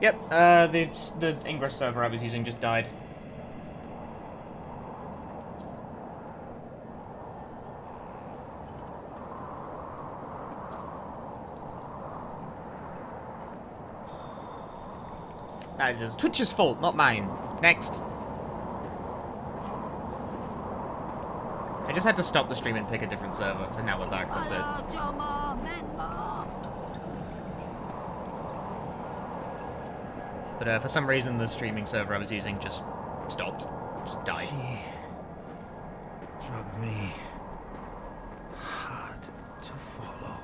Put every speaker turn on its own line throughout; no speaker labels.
Yep, the Ingress server I was using just died. That is Twitch's fault, not mine. Next. I just had to stop the stream and pick a different server, and now we're back, that's it. But for some reason the streaming server I was using just stopped. Just died.
She drugged me. Hard to follow.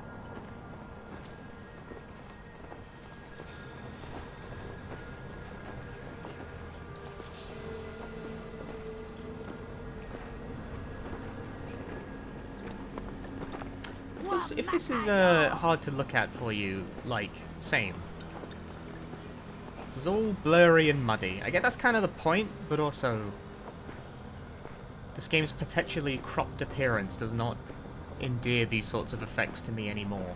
If this is hard to look at for you, like, same. This is all blurry and muddy. I get that's kind of the point, but also this game's perpetually cropped appearance does not endear these sorts of effects to me anymore.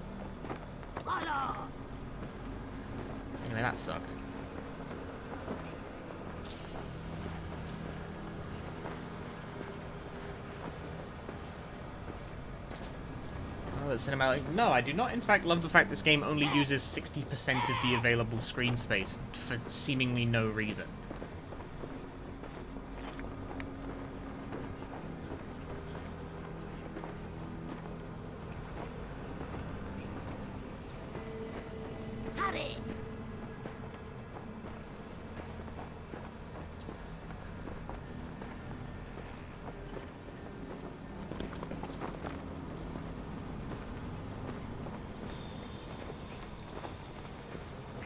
Anyway, that sucked. Oh, the cinematic. No, I do not in fact love the fact this game only uses 60% of the available screen space for seemingly no reason.
Hurry!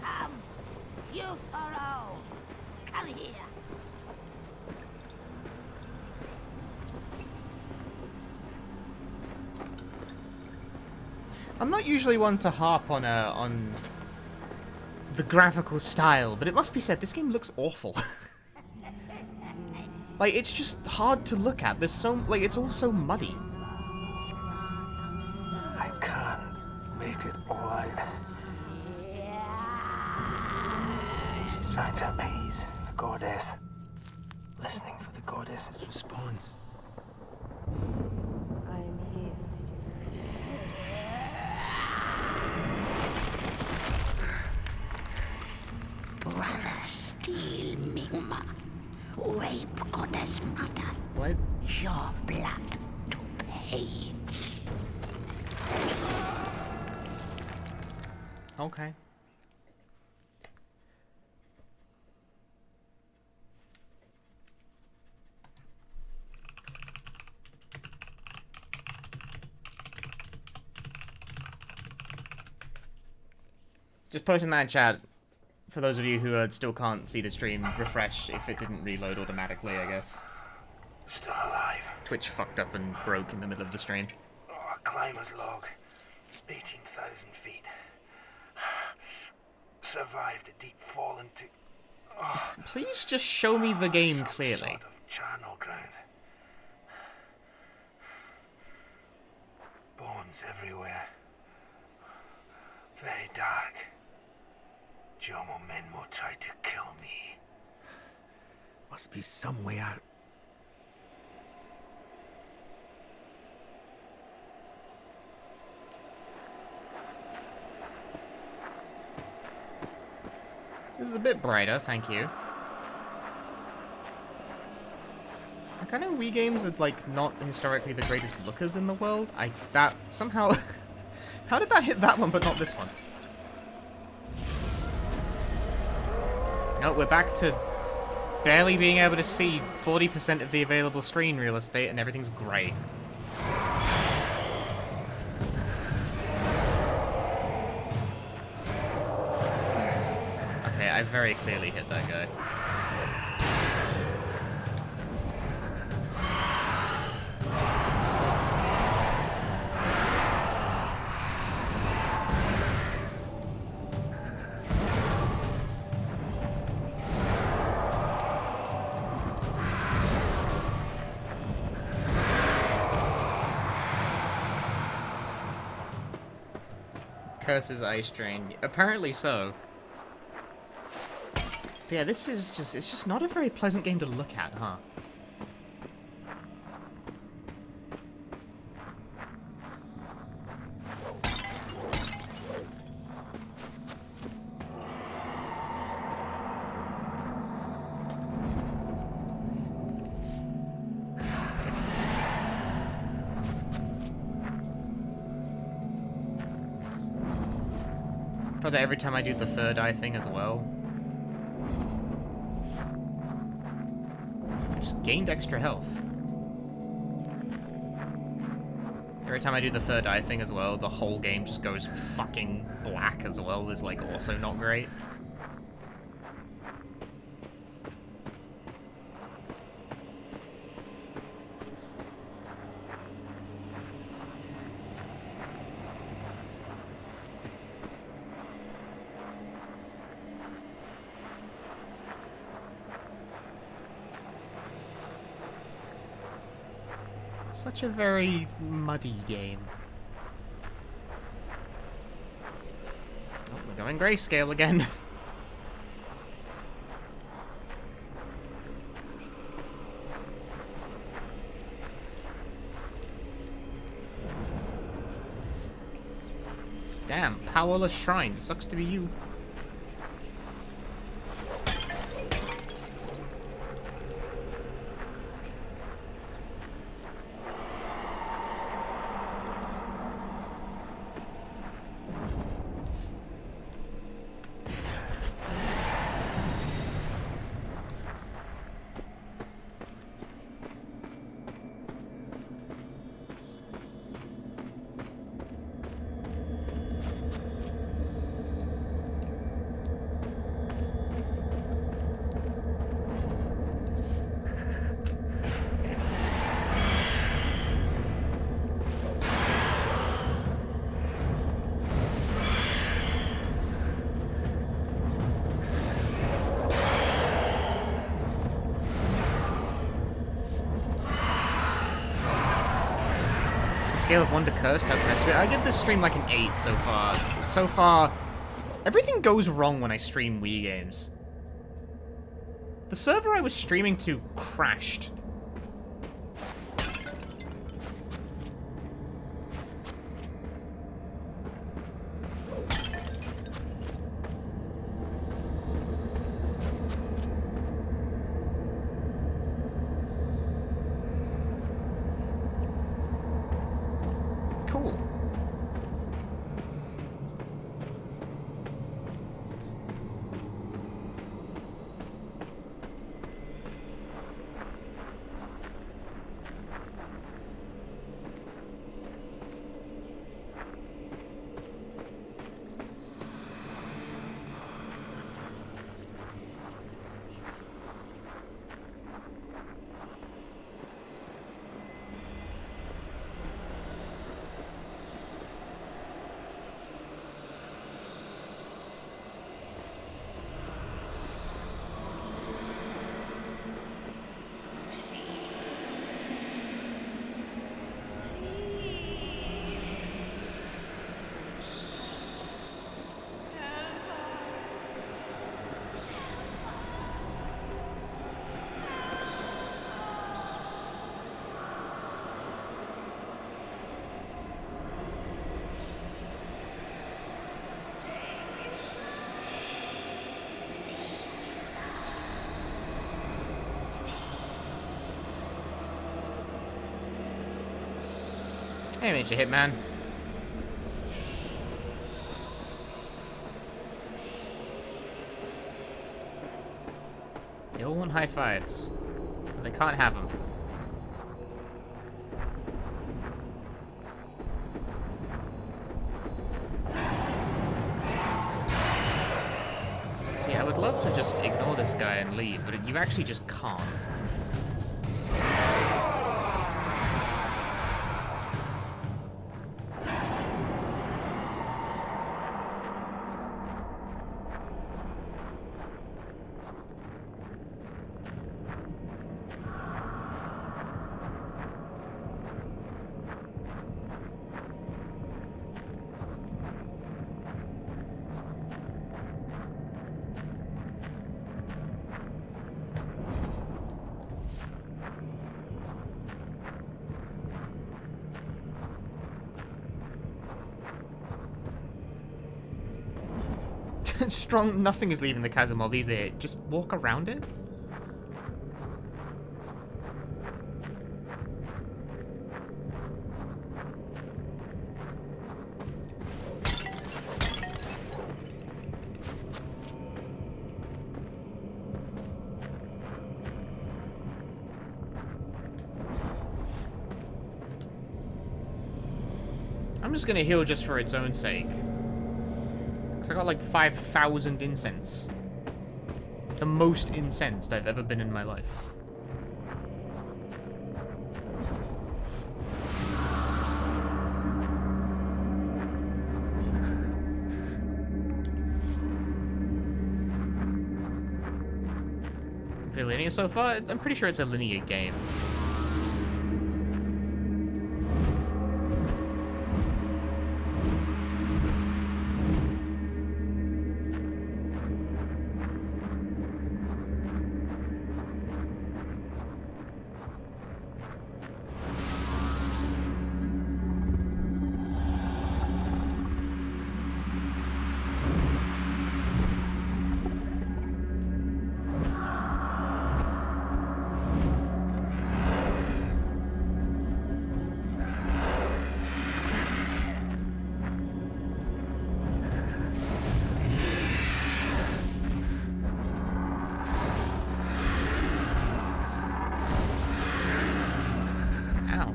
Come, you Pharaoh! Come here!
I'm not usually one to harp on the graphical style, but it must be said this game looks awful. Like, it's just hard to look at. There's so like it's all so muddy.
I can't make it all out. She's trying to appease the goddess. Listening for the goddess's response.
I am here.
Brother, steal Migma. Rape goddess mother.
What?
Your blood to pay.
Okay. Just posting that in chat. For those of you who still can't see the stream, refresh if it didn't reload automatically, I guess.
Still alive.
Twitch fucked up and broke in the middle of the stream.
Oh, a climber's log. 18,000 feet. Survived a deep fall into... Oh,
Please just show me the game
some
clearly.
sort of charnel ground. Bones everywhere. Very dark. Jomo Menmo tried to kill me. Must be some way out.
This is a bit brighter, thank you. Like, I know Wii games are, like, not historically the greatest lookers in the world. That, somehow... How did that hit that one, but not this one? No, we're back to barely being able to see 40% of the available screen real estate, and everything's grey. Okay, I very clearly hit that guy. Curse's ice drain. Apparently so. But yeah, this is just, it's just not a very pleasant game to look at, huh? For that every time I do the third eye thing as well. I just gained extra health. Every time I do the third eye thing as well, the whole game just goes fucking black as well. Is like also not great. Such a very muddy game. Oh, we're going grayscale again. Damn, powerless shrine. Sucks to be you. Scale of 1 to cursed, how cursed to it. I give this stream like an 8 so far. So far, everything goes wrong when I stream Wii games. The server I was streaming to crashed. Cool. Hey, Major Hitman. They all want high fives. But they can't have them. See, I would love to just ignore this guy and leave, but you actually just can't. Strong, nothing is leaving the chasm while these are. Just walk around it? I'm just gonna heal just for its own sake. Because I got like 5,000 incense. The most incensed I've ever been in my life. Pretty linear so far? I'm pretty sure it's a linear game.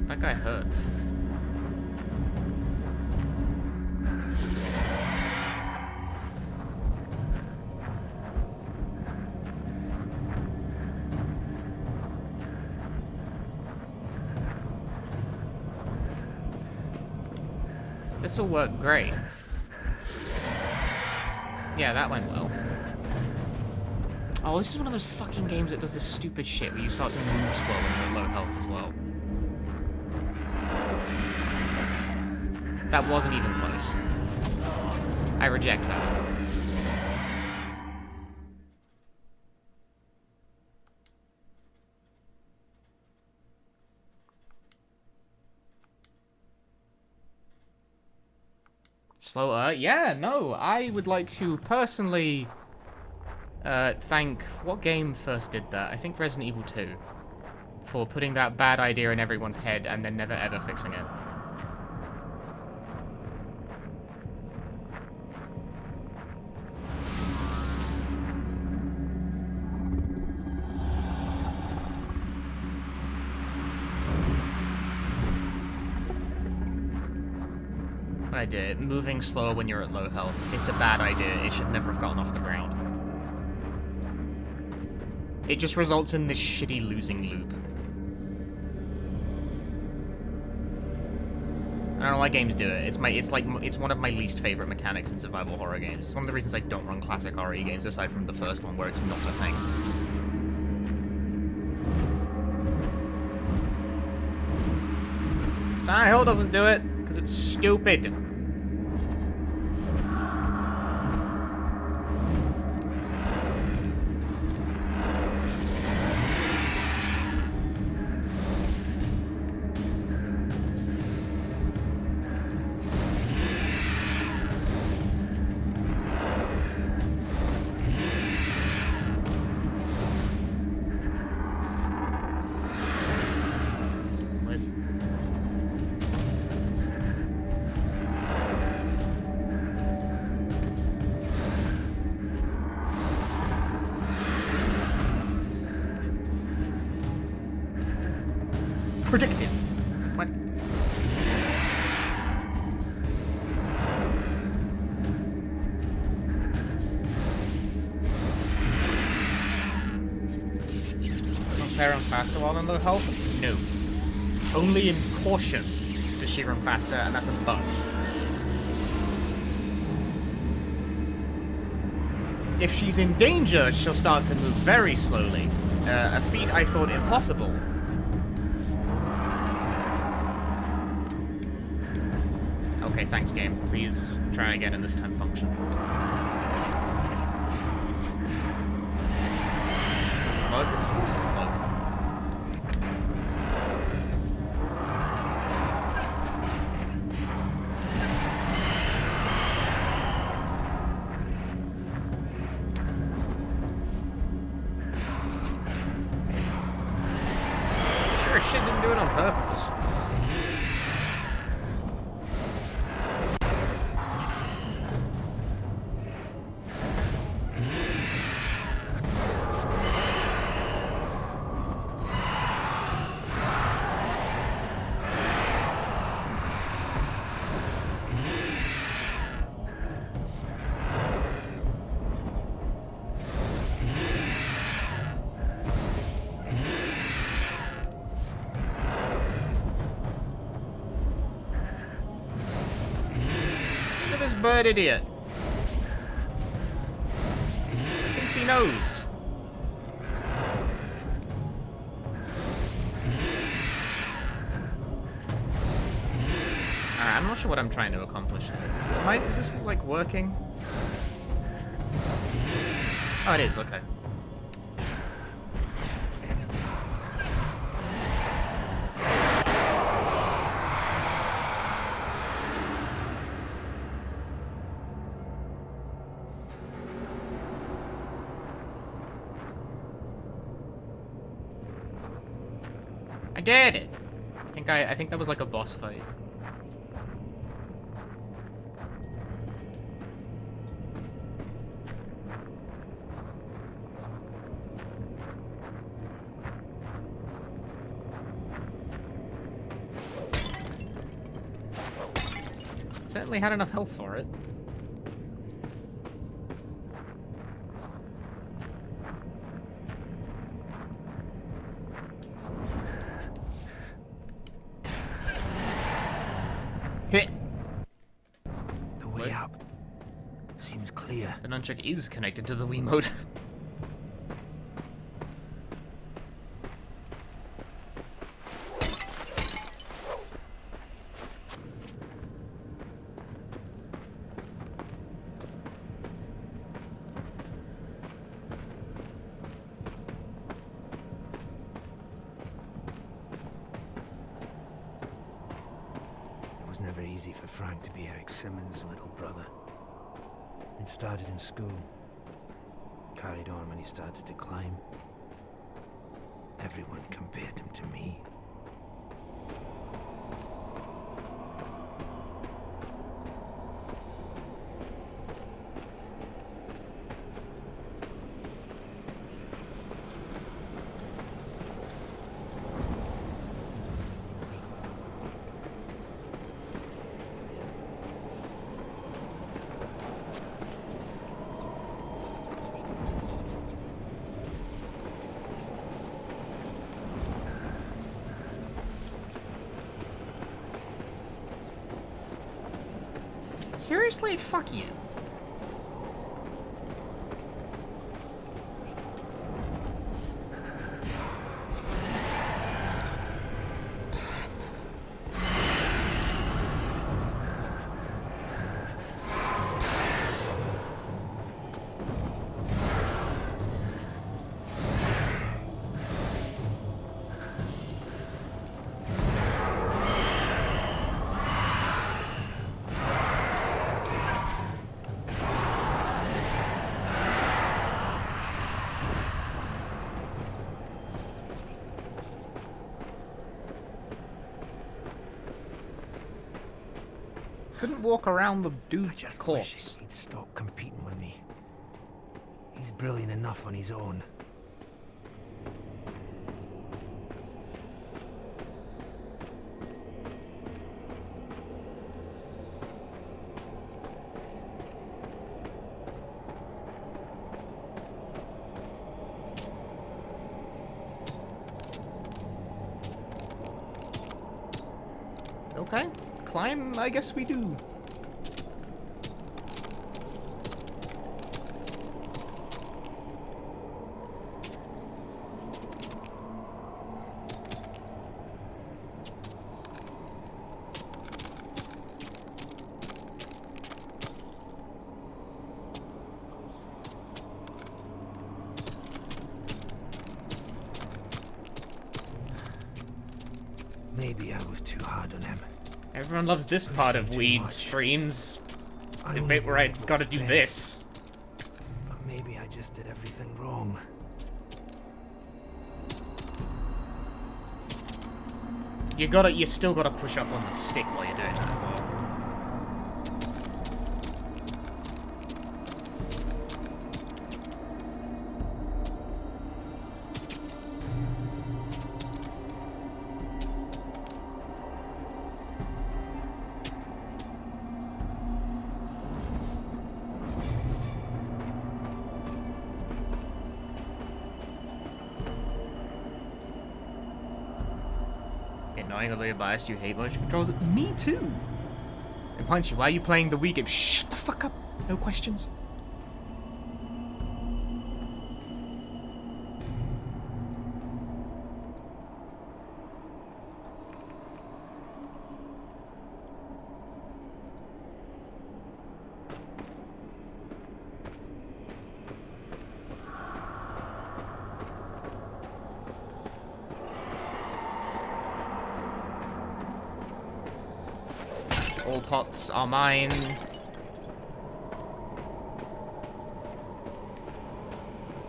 That guy hurts. This will work great. Yeah, that went well. Oh, this is one of those fucking games that does this stupid shit where you start to move slow when you're low health as well. That wasn't even close. I reject that. Slower? Yeah, no. I would like to personally thank... What game first did that? I think Resident Evil 2. For putting that bad idea in everyone's head and then never ever fixing it. I did. Moving slower when you're at low health. It's a bad idea. It should never have gotten off the ground. It just results in this shitty losing loop. I don't know why games do it. It's one of my least favorite mechanics in survival horror games. It's one of the reasons I don't run classic horror games aside from the first one where it's not a thing. Silent Hill doesn't do it because it's stupid. Predictive. What? Doesn't Claire run faster while on low health? No. Only in caution does she run faster, and that's a bug. If she's in danger, she'll start to move very slowly. A feat I thought impossible. Okay, thanks, game. Please try again and this time function. It's a bug? Of course it's a bug. Sure as shit didn't do it on purpose. This bird idiot. Thinks he knows. Alright, I'm not sure what I'm trying to accomplish here. Is this like working? Oh, it is, okay. I did it! I think that was like a boss fight. Certainly had enough health for it. Hit!
The way up seems clear.
The nunchuck is connected to the Wiimote.
It was never easy for Frank to be Eric Simmons' little brother. It started in school. Carried on when he started to climb. Everyone compared him to me.
Seriously? Fuck you. Couldn't walk around the
I
dude's
just
corpse.
wish he'd stop competing with me. He's brilliant enough on his own.
Okay. Climb, I guess we do.
Maybe I was too hard on him.
Everyone loves this part of
too
weed
much.
streams.
I
The
only
bit where I
wanted
gotta
what's
do
best.
this.
But maybe I just did everything wrong.
You still gotta push up on the stick while you're doing that as well. Annoying, although you're biased, you hate motion controls. Me too! And Punchy, why are you playing the Wii game? Shut the fuck up! No questions. All pots are mine.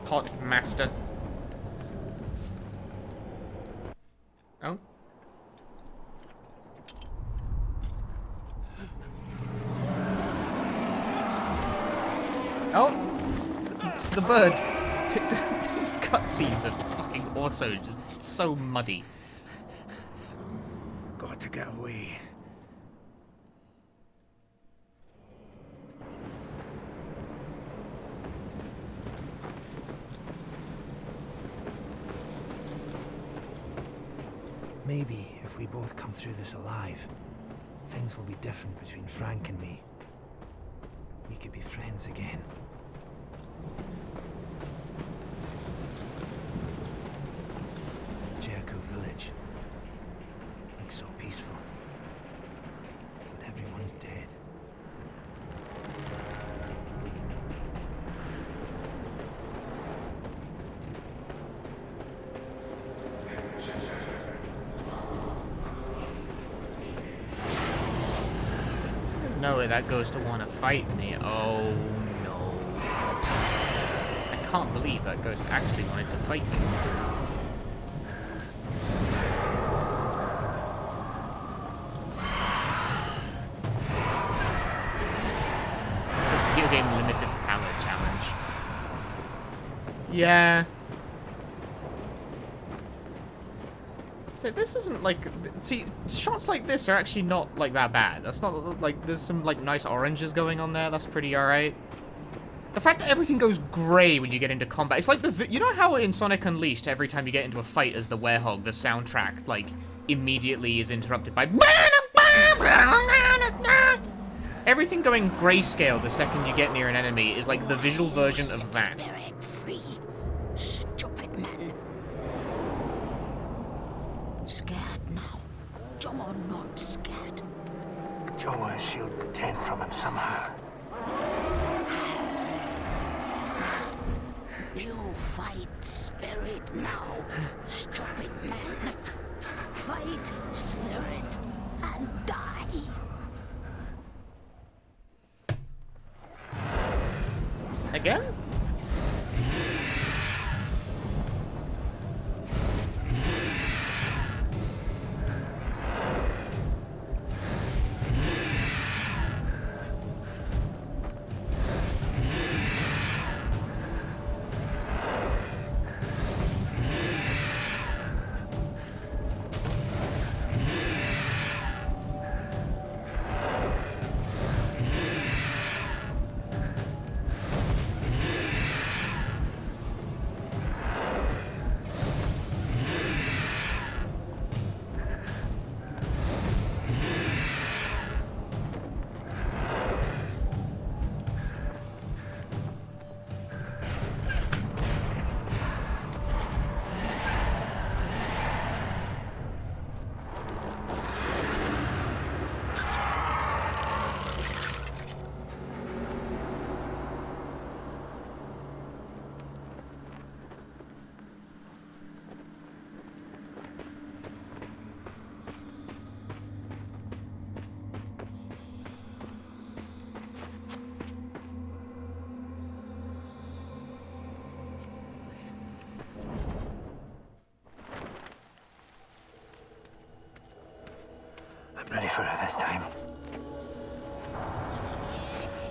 Pot master. Oh. Oh! The bird picked these cutscenes are fucking also just so muddy.
Got to get away. Maybe if we both come through this alive, things will be different between Frank and me. We could be friends again. Jericho village. Looks so peaceful. But everyone's dead.
There's no way that ghost will want to fight me. Oh no. I can't believe that ghost actually wanted to fight me. The video game limited palette challenge. Yeah. So this isn't like, see, shots like this are actually not like that bad. That's not like, there's some like nice oranges going on there. That's pretty alright. The fact that everything goes grey when you get into combat, it's like you know how in Sonic Unleashed, every time you get into a fight as the werehog, the soundtrack like immediately is interrupted by everything going grayscale the second you get near an enemy is like the visual version of that.
Spirit free, stupid man. Scared now? You're not scared.
Jomo has shielded the tent from him somehow.
You fight spirit now, stupid man. Fight spirit and die.
Again?
ready for it this time.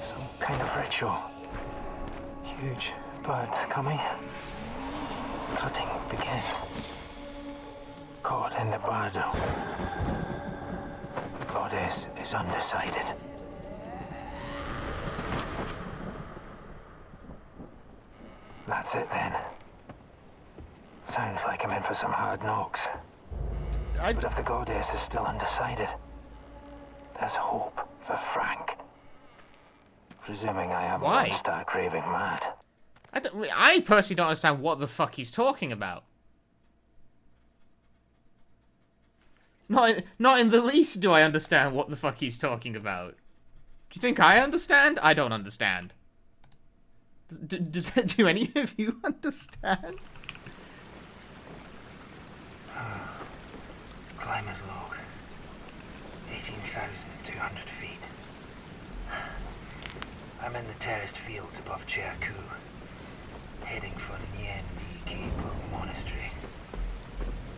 Some kind of ritual. Huge birds coming. Cutting begins. Caught in the bardo. The goddess is undecided. That's it then. Sounds like I'm in for some hard knocks. But if the goddess is still undecided, there's hope for Frank. Presuming I am
Why?
stark raving mad.
I personally don't understand what the fuck he's talking about. Not in the least do I understand what the fuck he's talking about. Do you think I understand? I don't understand. Do any of you understand?
Climbers log. 18,200 feet. I'm in the terraced fields above Cherku, heading for Nyen Monastery.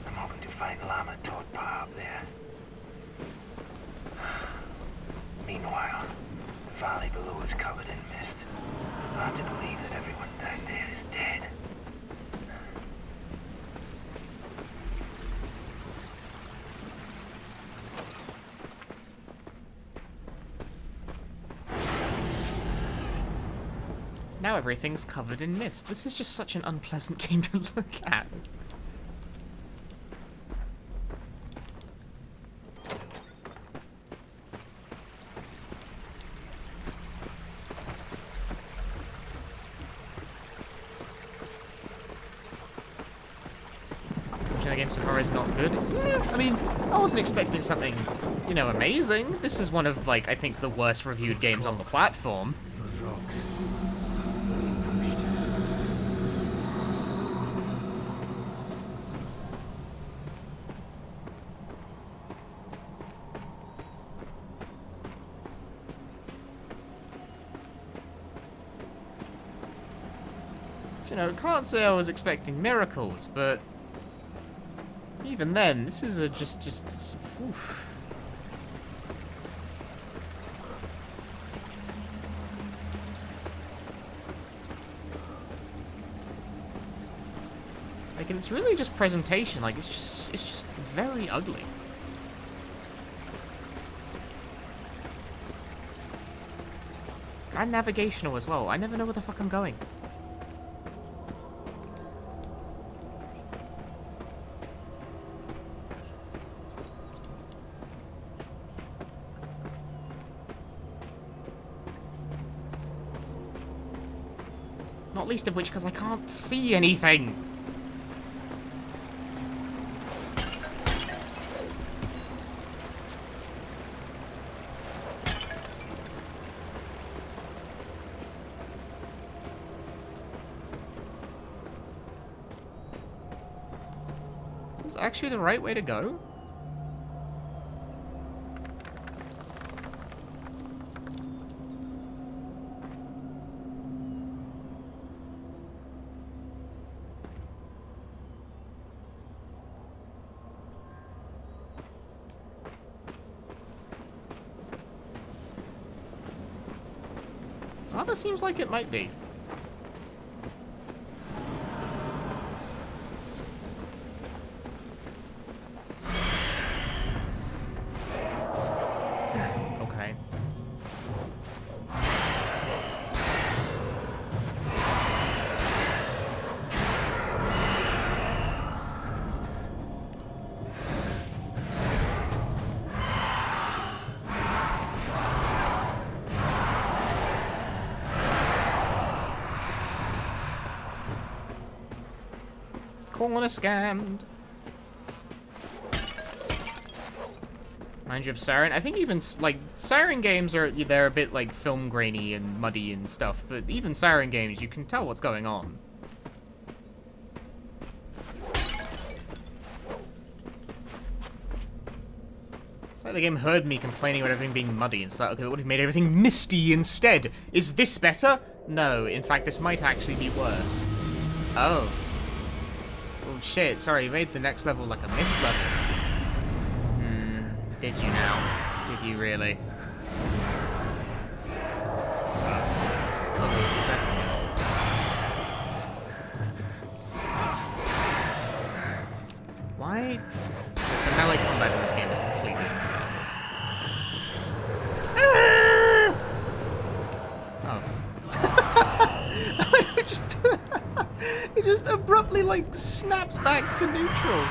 I'm hoping to find Lama Todpa up there. Meanwhile, the valley below is covered in mist. Hard to believe that everyone down there is dead.
Now everything's covered in mist. This is just such an unpleasant game to look at. The game so far is not good. Yeah, I mean, I wasn't expecting something, you know, amazing. This is one of, like, I think the worst reviewed games on the platform.
Those rocks.
You know, can't say I was expecting miracles, but even then, this is a just oof. Like, and it's really just presentation. Like, it's just very ugly. And navigational as well. I never know where the fuck I'm going. Not least of which because I can't see anything. Is this actually the right way to go? Oh, that seems like it might be. Okay. Corner scammed. Mind you of Siren. I think even like Siren games they're a bit like film grainy and muddy and stuff, but even Siren games you can tell what's going on. It's like the game heard me complaining about everything being muddy and said, okay, what if we made everything misty instead? Is this better? No, in fact this might actually be worse. Oh. Oh shit, sorry, you made the next level like a mist level. Did you now? Did you really? Hold on just a second. Why? So melee combat in this game is completely... Oh. It just abruptly, like, snaps back to neutral.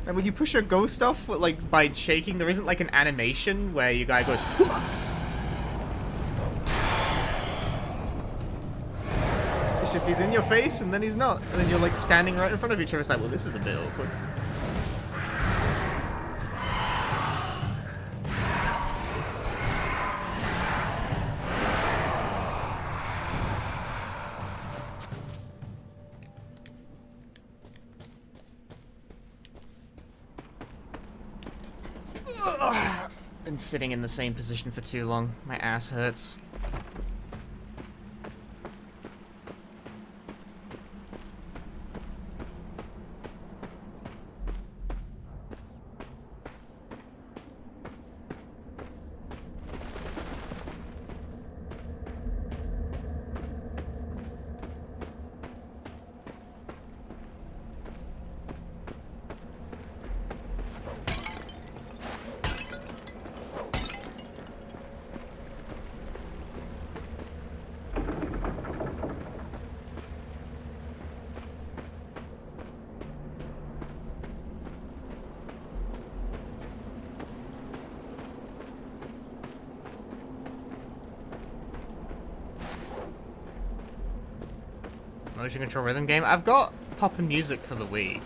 And when you push a ghost off, like, by shaking, there isn't, like, an animation where your guy goes... It's just he's in your face, and then he's not. And then you're, like, standing right in front of each other. It's like, well, this is a bit awkward. Been sitting in the same position for too long. My ass hurts. Motion control rhythm game. I've got poppin' music for the Wii.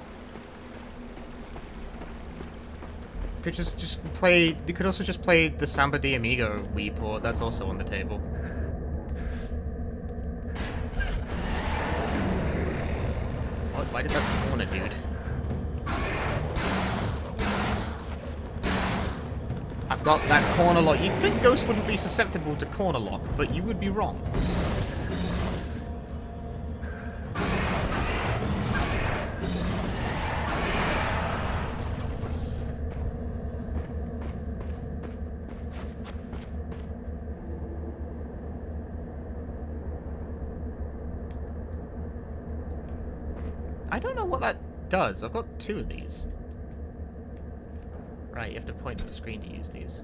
Could just play. You could also just play the Samba de Amigo Wii port. That's also on the table. What? Why did that spawn a dude? I've got that corner lock. You'd think Ghost wouldn't be susceptible to corner lock, but you would be wrong. I don't know what that does. I've got two of these. Right, you have to point to the screen to use these.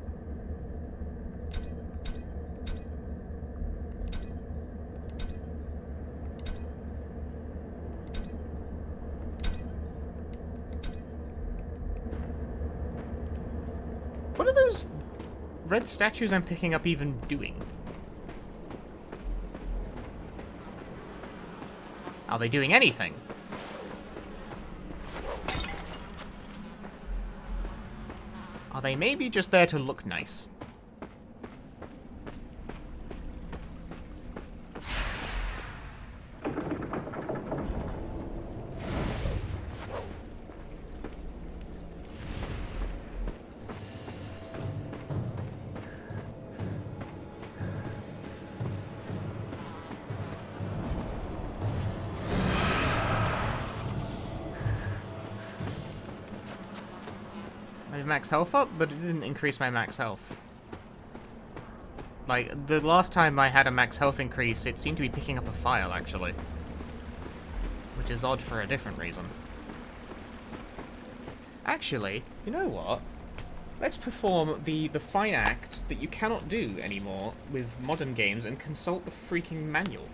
What are those red statues I'm picking up even doing? Are they doing anything? Are they maybe just there to look nice? Max health up, but it didn't increase my max health. Like, the last time I had a max health increase, it seemed to be picking up a file, actually. Which is odd for a different reason. Actually, you know what? Let's perform the fine act that you cannot do anymore with modern games and consult the freaking manual.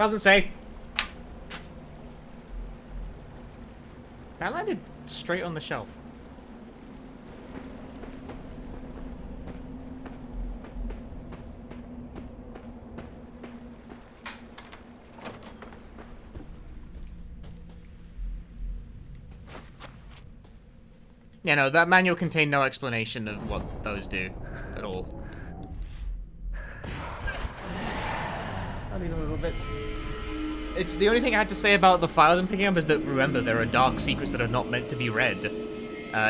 Doesn't say. That landed straight on the shelf. Yeah, no, that manual contained no explanation of what those do at all. I mean, a little bit. It's the only thing I had to say about the files I'm picking up is that, remember, there are dark secrets that are not meant to be read.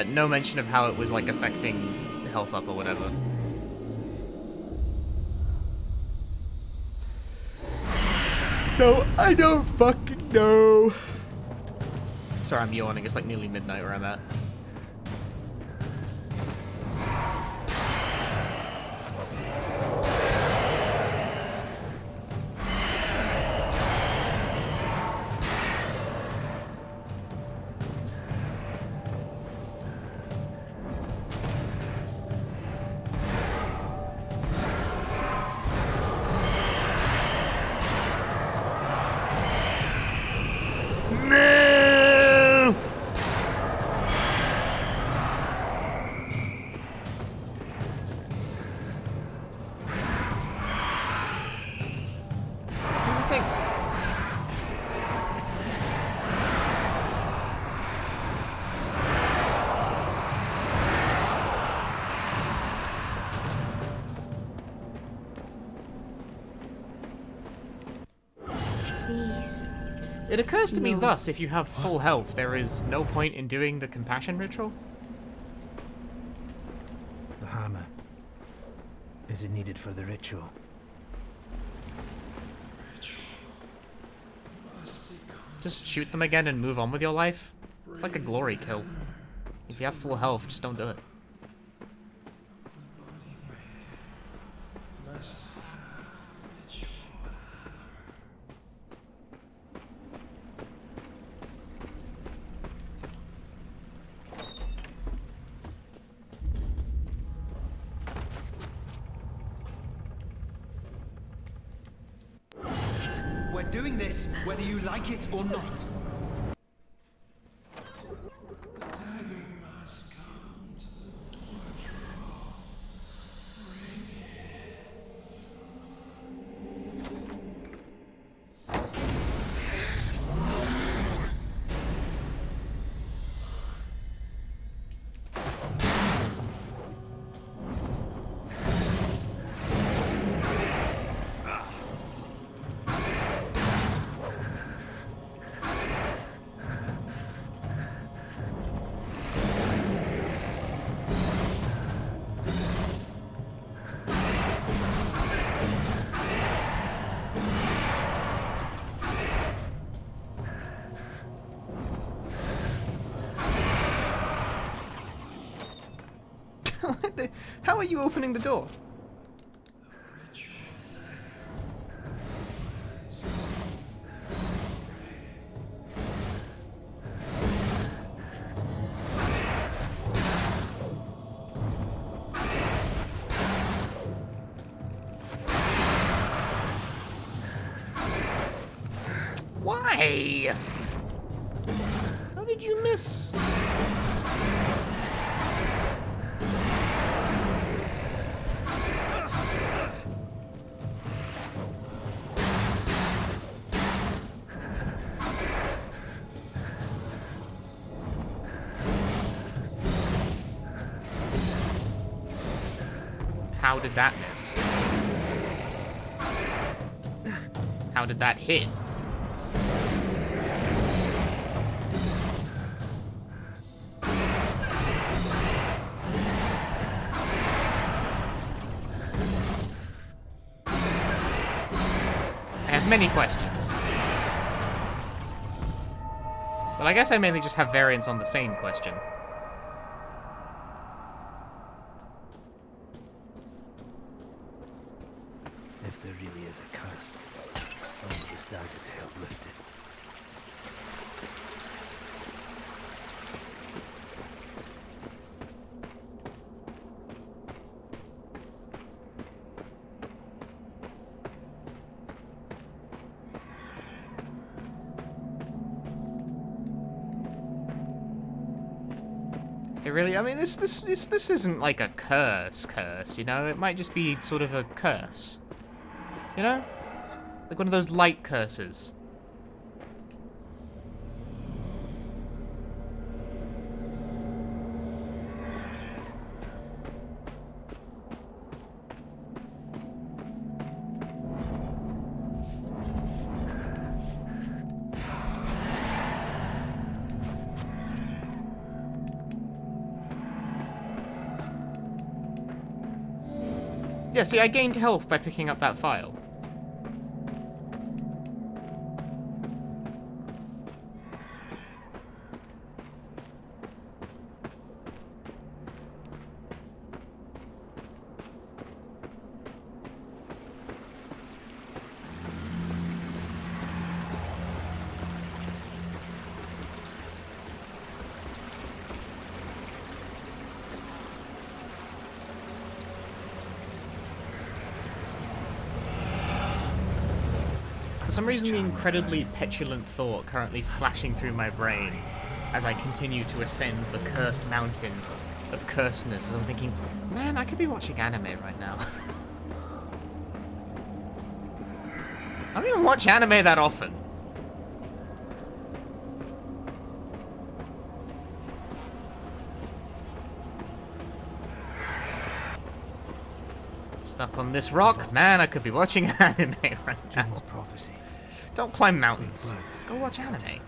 No mention of how it was, like, affecting health up or whatever. So, I don't fucking know. Sorry, I'm yawning. It's like nearly midnight where I'm at. No! What do you think?
Please.
It occurs to me
No.
thus, if you have full health, there is no point in doing the compassion ritual.
The hammer. Is it needed for the ritual?
Just shoot them again and move on with your life. It's like a glory kill. If you have full health, just don't do it.
We're doing this whether you like it or not.
How are you opening the door? Why? How did you miss? How did that miss? How did that hit? I have many questions. But I guess I mainly just have variants on the same question.
If there really is a curse, I need this dagger to help lift it.
it really? I mean, this isn't like a curse, you know? It might just be sort of a curse. You know? Like one of those light curses. Yeah, see, I gained health by picking up that file. For some reason, the incredibly petulant thought currently flashing through my brain as I continue to ascend the cursed mountain of cursedness, as I'm thinking, man, I could be watching anime right now. I don't even watch anime that often. Stuck on this rock? Man, I could be watching anime right now.
Jim's prophecy.
Don't climb mountains.
Big floods.
Go watch anime.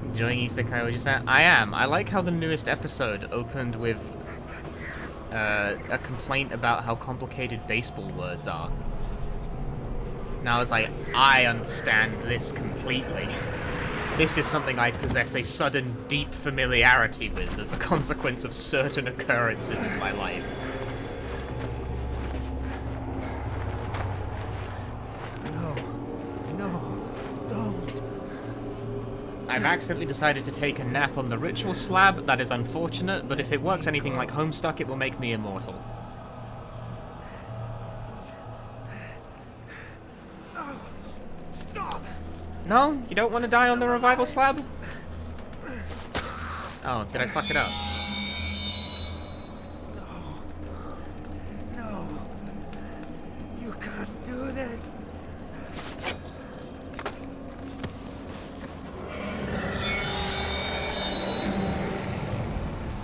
Enjoying Isekai or just I am. I like how the newest episode opened with a complaint about how complicated baseball words are. And I was like, I understand this completely. This is something I possess a sudden deep familiarity with as a consequence of certain occurrences in my life. I've accidentally decided to take a nap on the ritual slab. That is unfortunate, but if it works anything like Homestuck, it will make me immortal. No? You don't want to die on the revival slab? Oh, did I fuck it up?
No. You can't do this.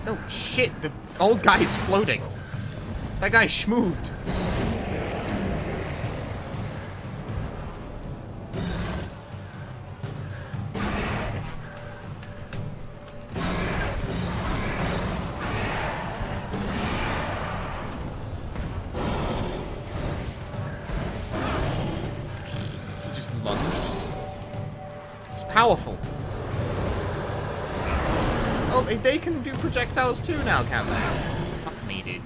Oh shit, the old guy's floating. That guy schmooved. He just lunged. It's powerful. Oh, they can do projectiles too now, can they? Fuck me, dude.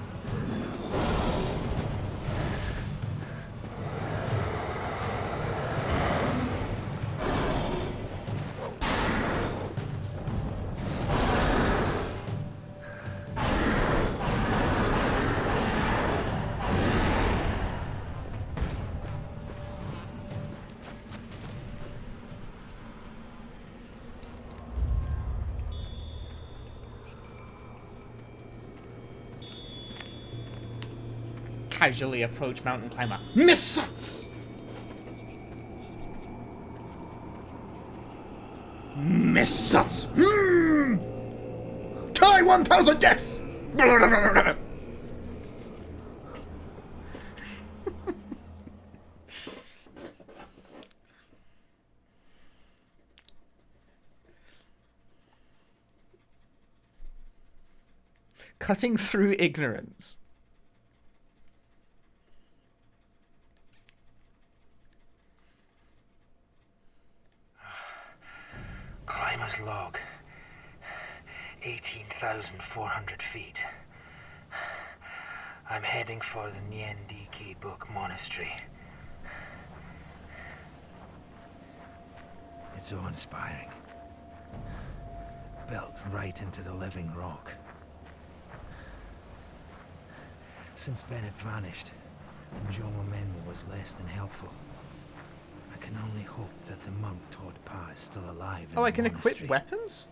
Casually approach mountain climber. Missats! Missats! Die 1,000 deaths! Cutting through ignorance.
Climber's log. 18,400 feet. I'm heading for the Nyendiki Book Monastery. It's awe-inspiring. Built right into the living rock. Since Bennett vanished, and Jomo Menmo was less than helpful, I can only hope that the monk Todd Pa is still alive in
Oh, I
the
can equip
monastery.
weapons?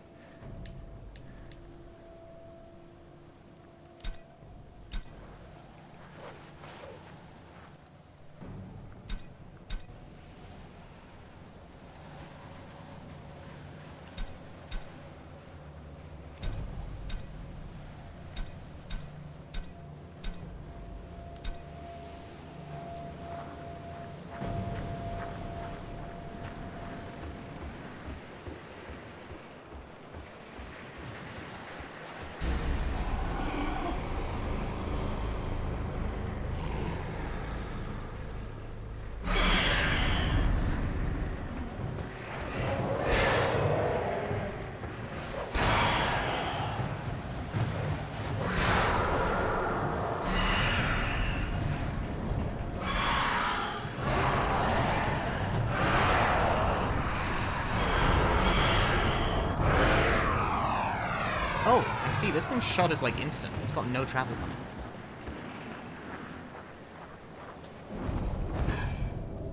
Oh, I see. This thing's shot is like instant. It's got no travel time.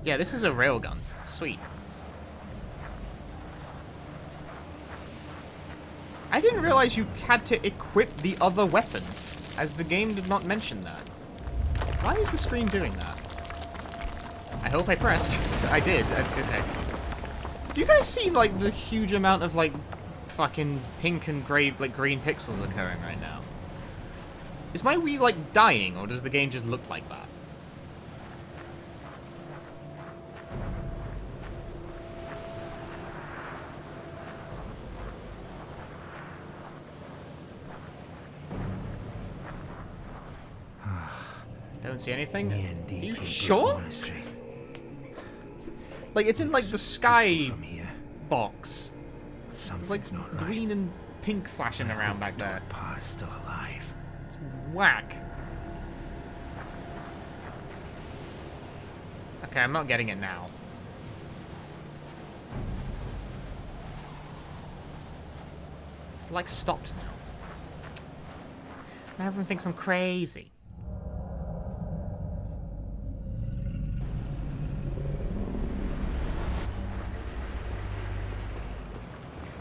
Yeah, this is a railgun. Sweet. I didn't realize you had to equip the other weapons, as the game did not mention that. Why is the screen doing that? I hope I pressed. I did. Okay. Do you guys see, like, the huge amount of, like, fucking pink and grey, like, green pixels occurring right now? Is my Wii, like, dying, or does the game just look like that? Don't see anything. Are you sure?
Monastery.
Like, it's in, like, the sky
From here,
box.
something's
There's, like,
not right.
green and pink flashing around back there.
Todd Pa is still alive.
It's whack. Okay, I'm not getting it now. Like, stopped now. Now everyone thinks I'm crazy.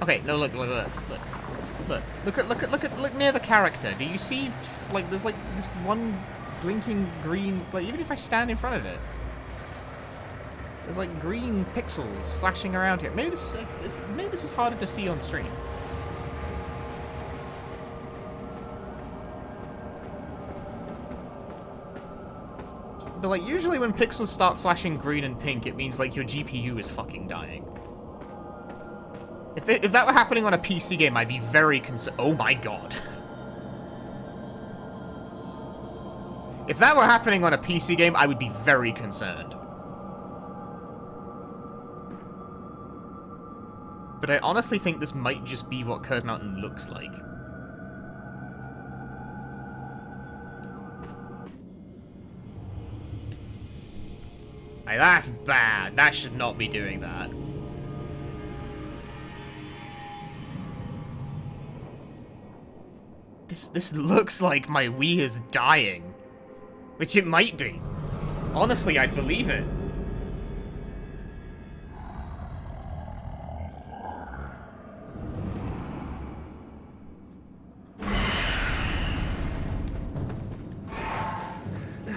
Okay, no, look near the character. Do you see, like, there's, like, this one blinking green, like, even if I stand in front of it, there's, like, green pixels flashing around here. Maybe this is, like, maybe this is harder to see on stream. But, like, usually when pixels start flashing green and pink, it means, like, your GPU is fucking dying. If that were happening on a PC game, I'd be very concerned. Oh my god. If that were happening on a PC game, I would be very concerned. But I honestly think this might just be what Curse Mountain looks like. Like, that's bad. That should not be doing that. This looks like my Wii is dying. Which it might be. Honestly, I'd believe it.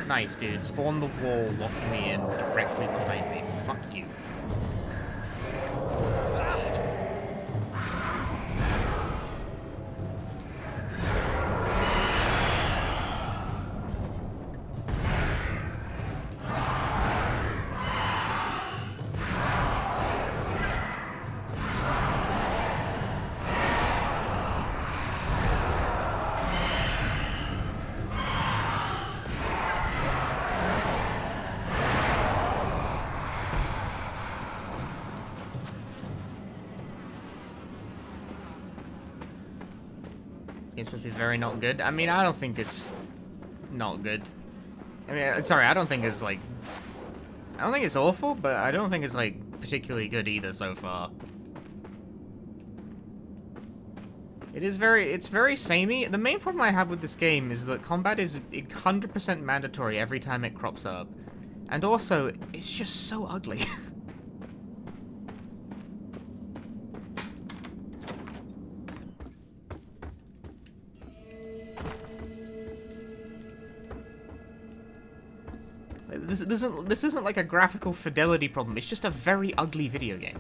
Nice, dude. Spawn the wall, locking me in directly behind me. Fuck you. It's supposed to be very not good. I mean, I don't think it's not good. I mean, sorry, I don't think it's like... I don't think it's awful, but I don't think it's like particularly good either so far. It's very samey. The main problem I have with this game is that combat is 100% mandatory every time it crops up. And also, it's just so ugly. This isn't like a graphical fidelity problem, it's just a very ugly video game.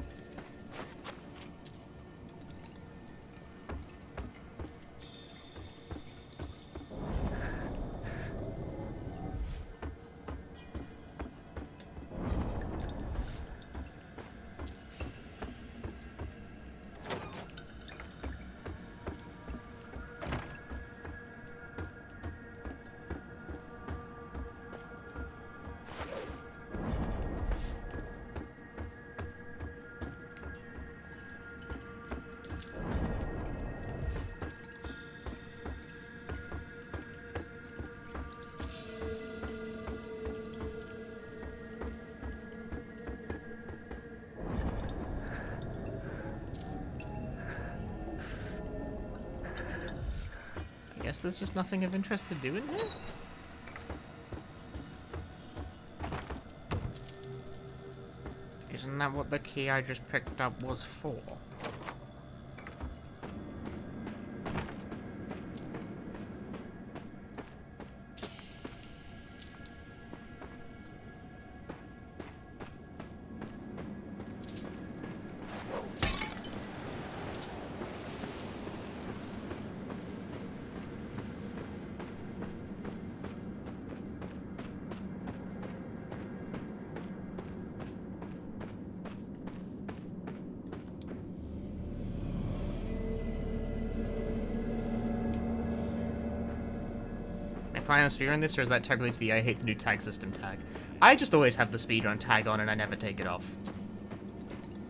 I guess there's just nothing of interest to do in here? Isn't that what the key I just picked up was for? Am I on speedrun this, or is that tag related to the I hate the new tag system tag? I just always have the speedrun tag on and I never take it off.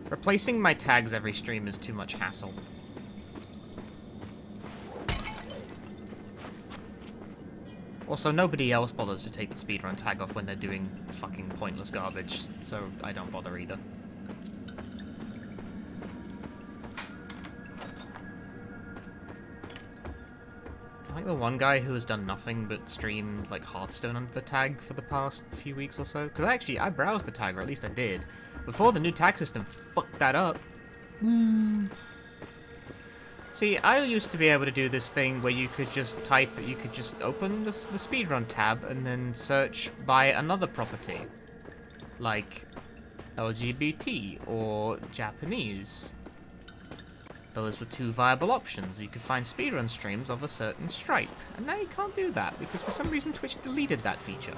Replacing my tags every stream is too much hassle. Also, nobody else bothers to take the speedrun tag off when they're doing fucking pointless garbage, so I don't bother either. I like the one guy who has done nothing but stream like Hearthstone under the tag for the past few weeks or so. Because I browsed the tag, or at least I did, before the new tag system fucked that up. See, I used to be able to do this thing where you could just open the speedrun tab and then search by another property. Like LGBT or Japanese. Those were two viable options. You could find speedrun streams of a certain stripe. And now you can't do that, because for some reason Twitch deleted that feature.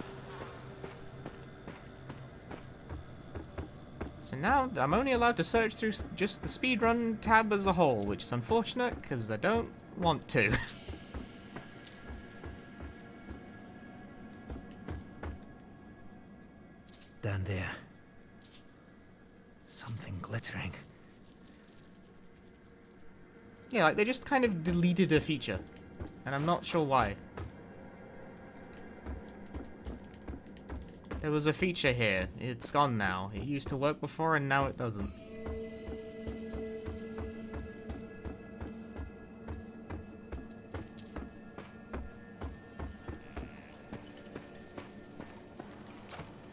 So now I'm only allowed to search through just the speedrun tab as a whole, which is unfortunate, because I don't want to.
Down there. Something glittering.
Yeah, like they just kind of deleted a feature. And I'm not sure why. There was a feature here. It's gone now. It used to work before and now it doesn't.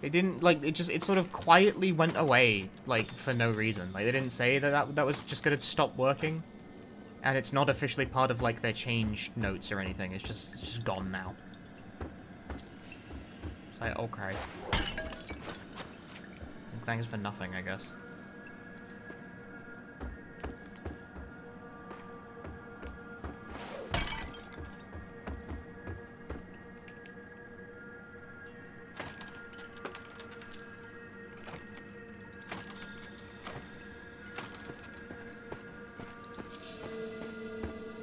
It didn't, like, it sort of quietly went away, like, for no reason. Like, they didn't say that was just gonna stop working. And it's not officially part of, like, their change notes or anything. It's just gone now. It's like, okay. Thanks for nothing, I guess.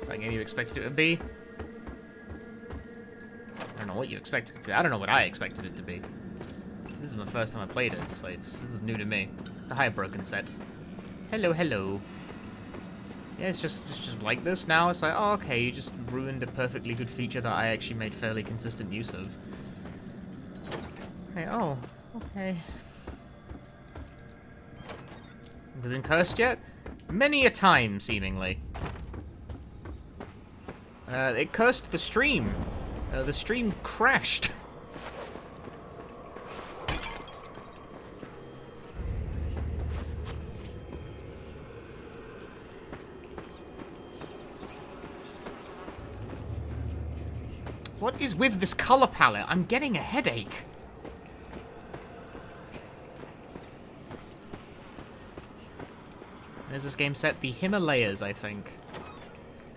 Is that game you expected it to be? I don't know what you expected it to be. I don't know what I expected it to be. This is my first time I played it. It's like, this is new to me. It's a high broken set. Hello, hello. Yeah, it's just like this now. It's like, oh, okay, you just ruined a perfectly good feature that I actually made fairly consistent use of. Hey, oh, okay. Have we been cursed yet? Many a time, seemingly. It cursed the stream. The stream crashed. What is with this color palette? I'm getting a headache. Where's this game set? The Himalayas, I think.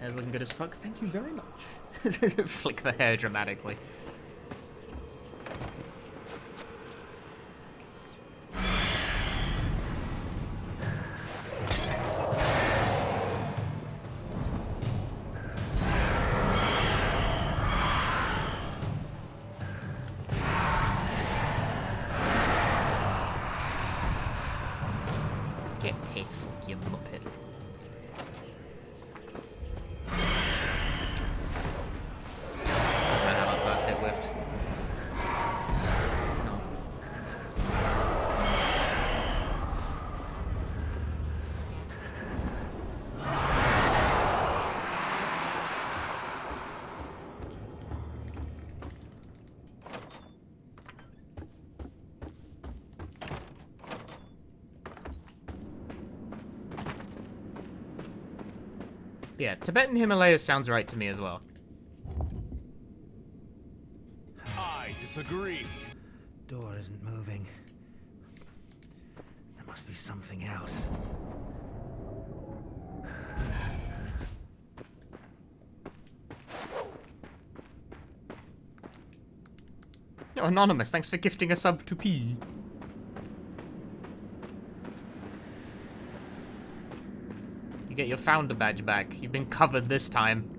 Hair's looking good as fuck. Thank you very much. Flick the hair dramatically. Get tiff, you muppet. I have our first hit whiffed. No. Yeah, Tibetan Himalayas sounds right to me as well.
I disagree.
Door isn't moving. There must be something else.
Oh, Anonymous, thanks for gifting a sub to P. You get your founder badge back. You've been covered this time.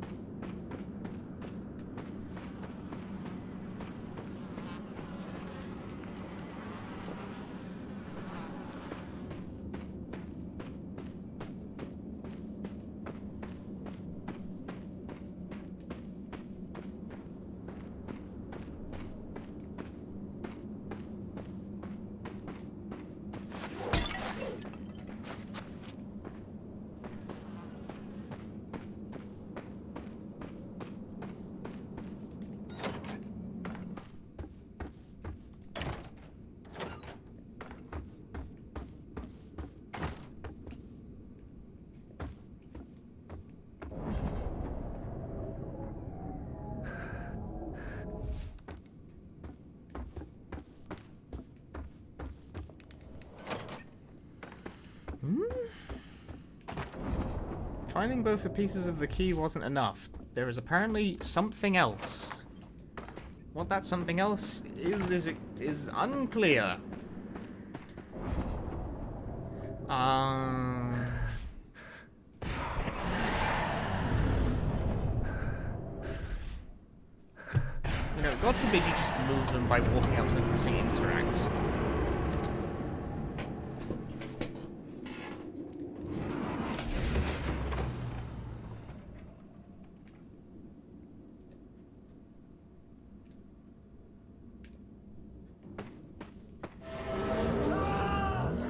Finding both the pieces of the key wasn't enough. There is apparently something else. What that something else is unclear. You know, God forbid you just move them by walking up to them and pressing interact.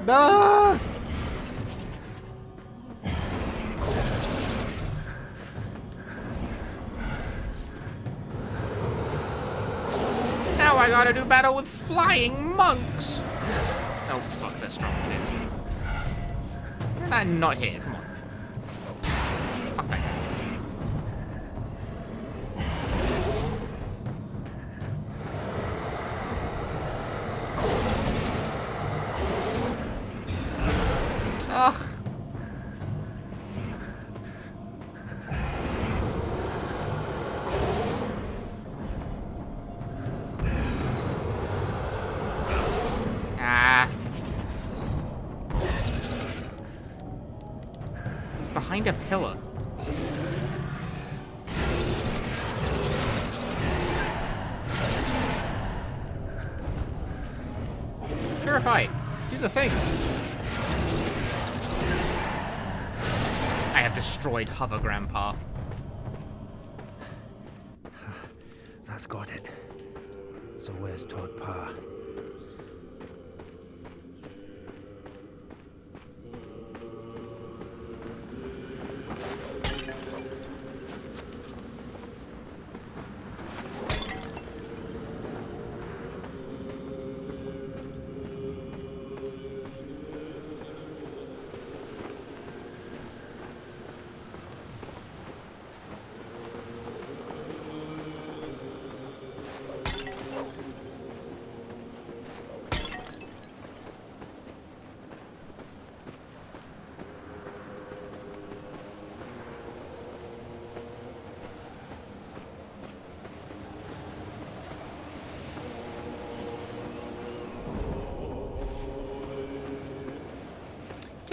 Ah! Now I gotta do battle with flying monks. Oh fuck, they're strong too. I'm not here. Come on. Fuck that guy. Ugh. Ah. He's behind a pillar. Purify. Do the thing. I have destroyed Hover Grandpa.
That's got it. So where's Todd Pa?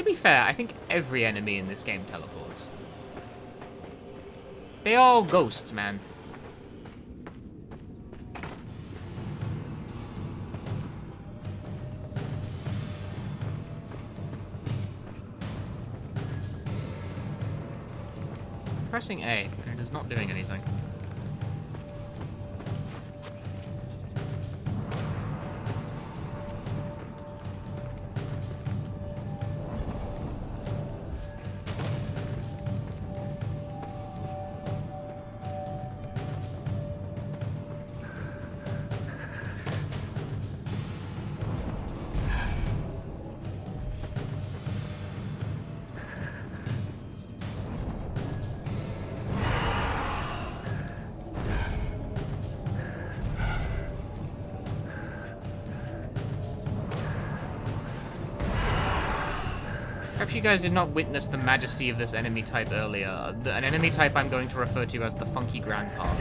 To be fair, I think every enemy in this game teleports. They all ghosts, man. Pressing A, and it is not doing anything. Perhaps you guys did not witness the majesty of this enemy type earlier. An enemy type I'm going to refer to as the Funky Grandpa.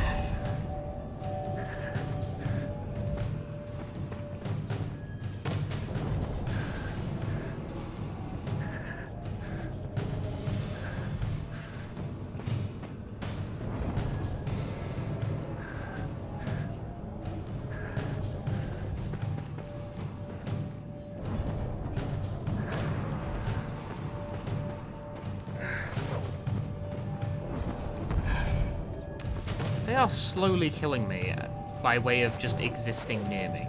They are slowly killing me by way of just existing near me.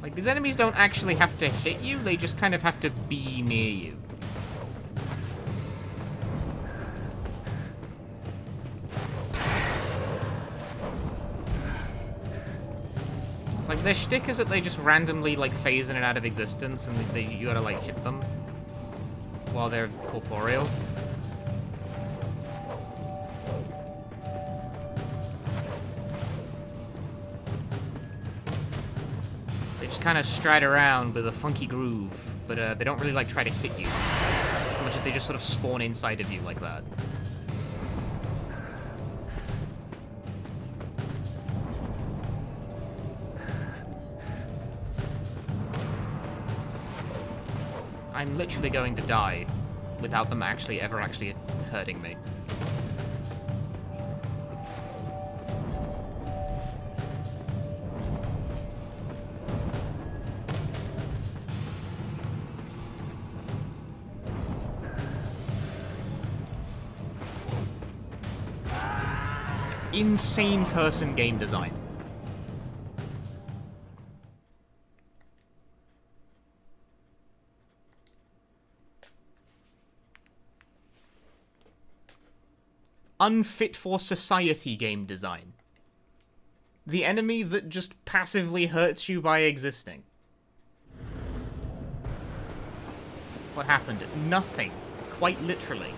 Like, these enemies don't actually have to hit you, they just kind of have to be near you. Like, their shtick is that they just randomly, like, phase in and out of existence, and you gotta, like, hit them while they're corporeal. They just kind of stride around with a funky groove, but they don't really, like, try to hit you so much as they just sort of spawn inside of you like that. I'm literally going to die without them ever actually hurting me. Insane person game design. Unfit for society game design. The enemy that just passively hurts you by existing. What happened? Nothing. Quite literally.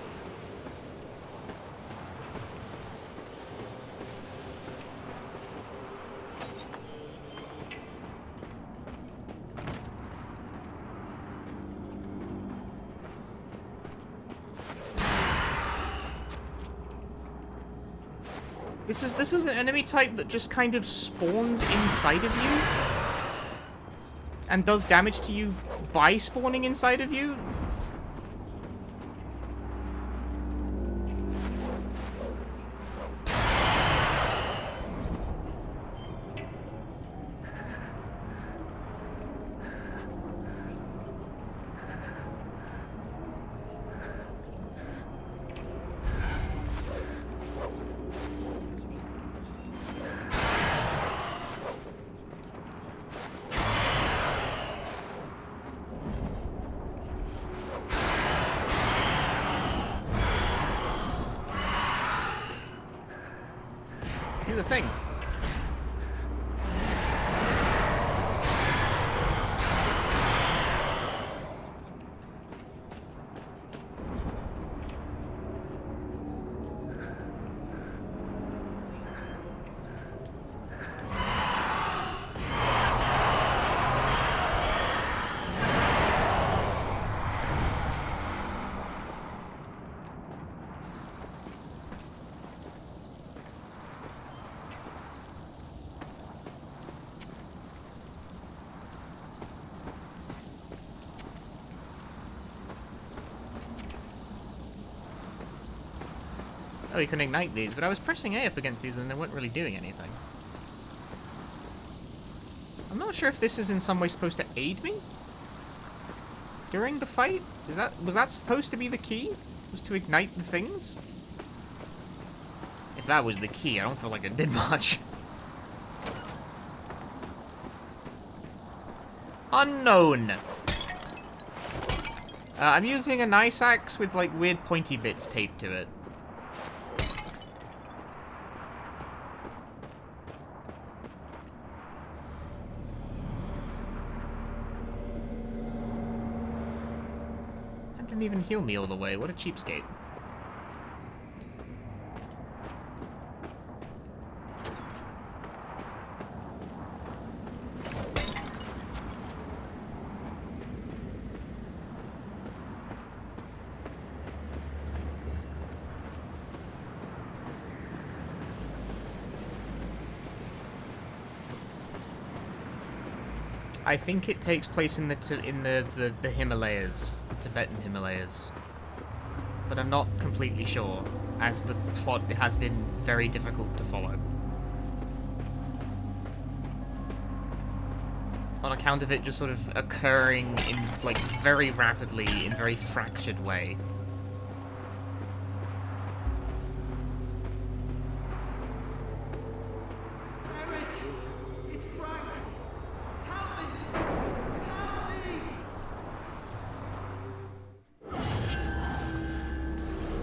This is an enemy type that just kind of spawns inside of you and does damage to you by spawning inside of you. Do the thing. Oh, you can ignite these, but I was pressing A up against these and they weren't really doing anything. I'm not sure if this is in some way supposed to aid me during the fight. Was that supposed to be the key? Was to ignite the things? If that was the key, I don't feel like it did much. Unknown. I'm using a nice axe with like weird pointy bits taped to it. That didn't even heal me all the way. What a cheapskate. I think it takes place in the Himalayas, Tibetan Himalayas, but I'm not completely sure, as the plot has been very difficult to follow. On account of it just sort of occurring in, like, very rapidly, in a very fractured way.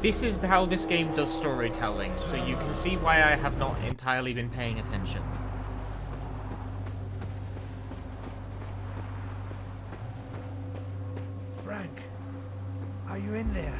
This is how this game does storytelling, so you can see why I have not entirely been paying attention.
Frank, are you in there?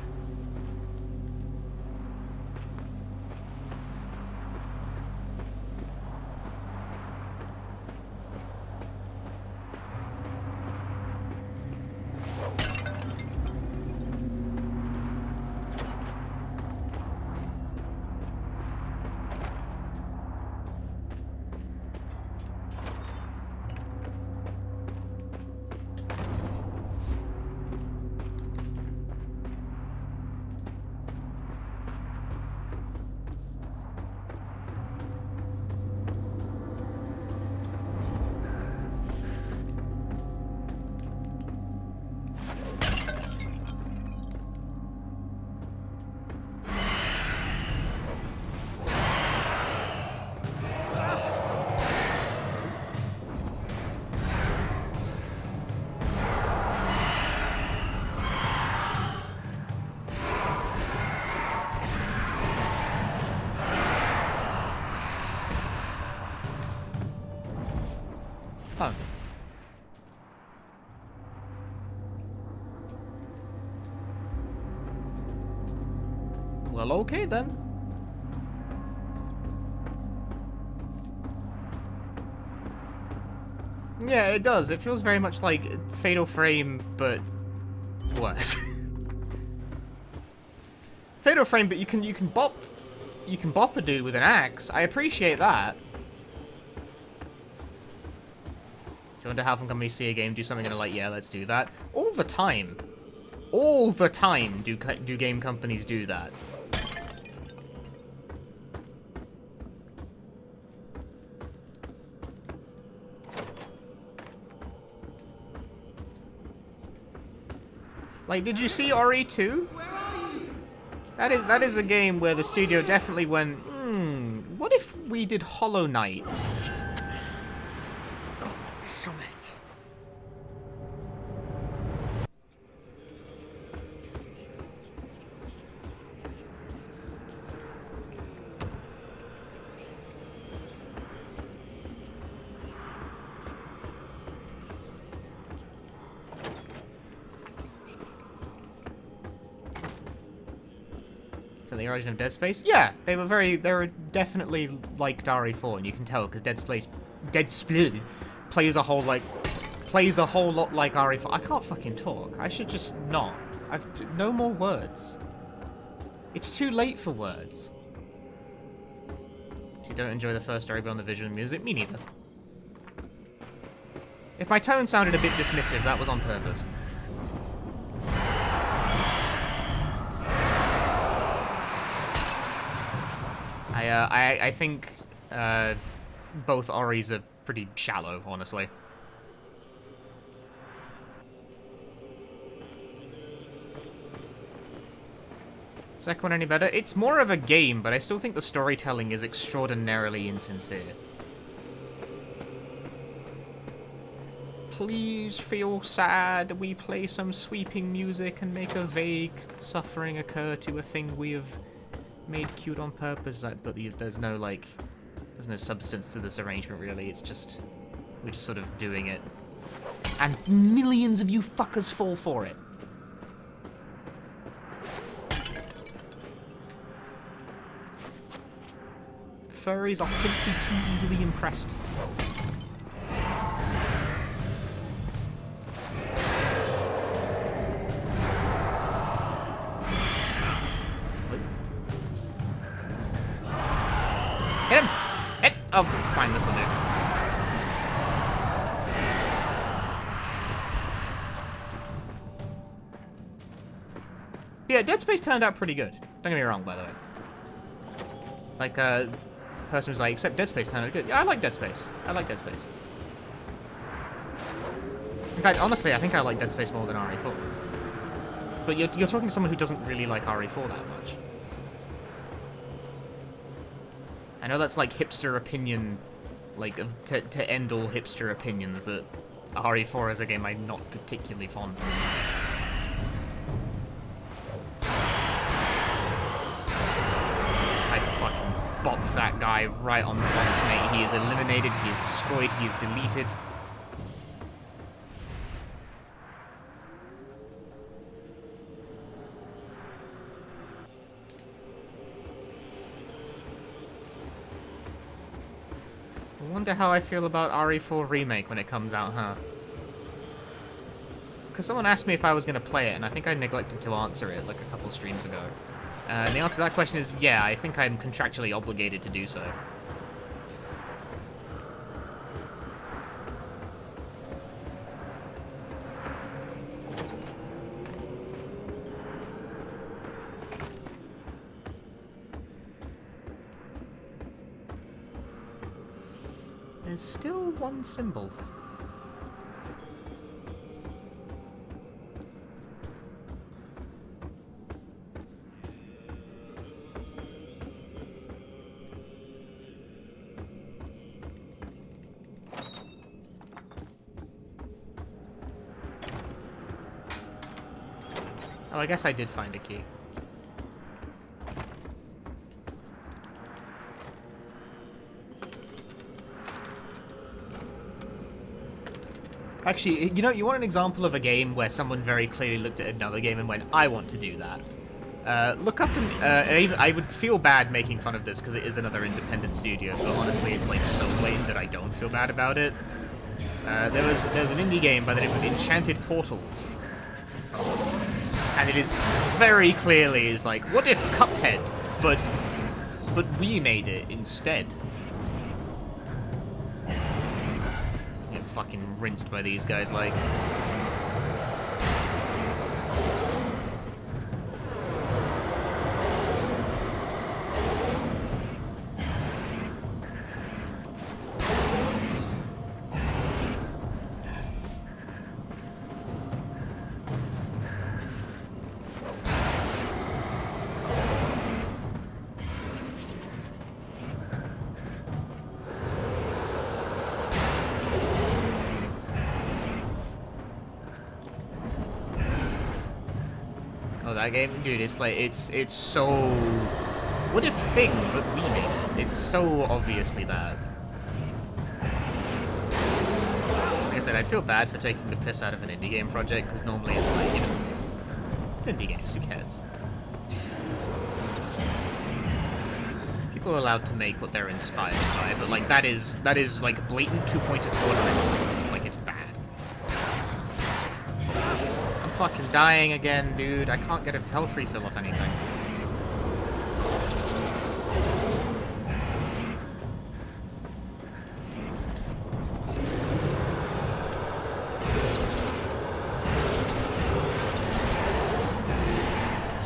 Oh. Well, okay then. Yeah, it does. It feels very much like Fatal Frame, but worse. Fatal Frame, but you can bop a dude with an axe. I appreciate that. Do you wonder how come we see a game do something and I'm like, yeah, let's do that? All the time. All the time do game companies do that. Like, did you see Ori 2? That is a game where the studio definitely went, what if we did Hollow Knight?
Summit.
So the origin of Dead Space? Yeah, they were definitely like Dari 4, and you can tell because Dead Space plays a whole lot like RE4. I can't fucking talk. I should just not. No more words. It's too late for words. If you don't enjoy the first story beyond the visual and music, me neither. If my tone sounded a bit dismissive, that was on purpose. I think both Oris are pretty shallow, honestly. Second one any better? It's more of a game, but I still think the storytelling is extraordinarily insincere. Please feel sad. We play some sweeping music and make a vague suffering occur to a thing we have made cute on purpose. But there's no, like, there's no substance to this arrangement, really. It's just, we're just sort of doing it. And millions of you fuckers fall for it. Furries are simply too easily impressed. Hit him! Hit! Oh, fine, this will do. Yeah, Dead Space turned out pretty good. Don't get me wrong, by the way. Like, person was like, except Dead Space turned out good. Yeah, I like Dead Space. I like Dead Space. In fact, honestly, I think I like Dead Space more than RE4. But you're talking to someone who doesn't really like RE4 that much. I know that's like hipster opinion, like to end all hipster opinions, that RE4 is a game I'm not particularly fond of. I fucking bopped that guy right on the box, mate. He is eliminated, he is destroyed, he is deleted. I wonder how I feel about RE4 Remake when it comes out, huh? Because someone asked me if I was going to play it, and I think I neglected to answer it like a couple streams ago. And the answer to that question is, yeah, I think I'm contractually obligated to do so. There's still one symbol. Oh, I guess I did find a key. Actually, you know, you want an example of a game where someone very clearly looked at another game and went, I want to do that. Look up and I would feel bad making fun of this because it is another independent studio, but honestly it's like so blatant that I don't feel bad about it. There's an indie game by the name of Enchanted Portals. And it is very clearly is like, what if Cuphead, but we made it instead. Get fucking rinsed by these guys, like. That game, dude, it's like it's so. What if thing, but we made it. It's so obviously that. Like I said, I'd feel bad for taking the piss out of an indie game project because normally it's like, you know, it's indie games. Who cares? People are allowed to make what they're inspired by, but like that is like blatant two-pointed ordering. Like it's bad. Fucking dying again, dude. I can't get a health refill off anything.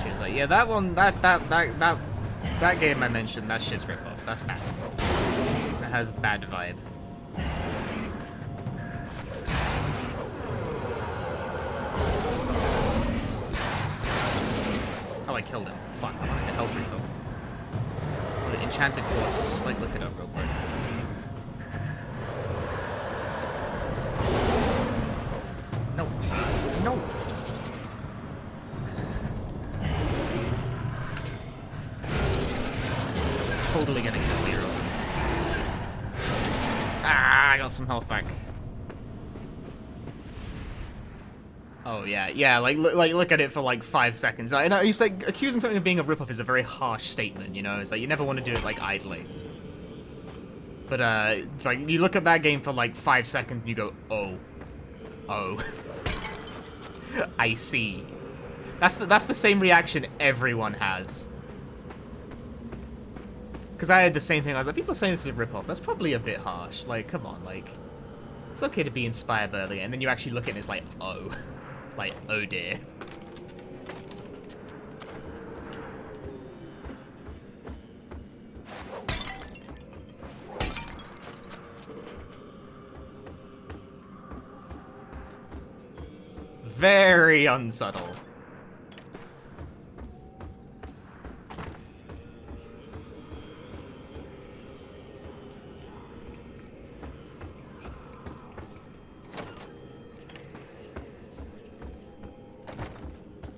She was like, yeah, that one, that That game I mentioned, that shit's ripoff. That's bad. That has bad vibe. Oh, I killed him. Fuck, I wanted the health refill. The enchanted core. Let's just like look it up real quick. No. No. It's totally gonna kill Hero. Ah, I got some health back. Oh yeah, yeah. Like look at it for like 5 seconds. I know it's like accusing something of being a ripoff is a very harsh statement. You know, it's like you never want to do it like idly. But it's like you look at that game for like 5 seconds and you go, oh, oh, I see. That's the same reaction everyone has. Because I had the same thing. I was like, people saying this is a ripoff. That's probably a bit harsh. Like, come on, like, it's okay to be inspired by it, and then you actually look at it and it's like, oh. Like, oh dear. Very unsubtle.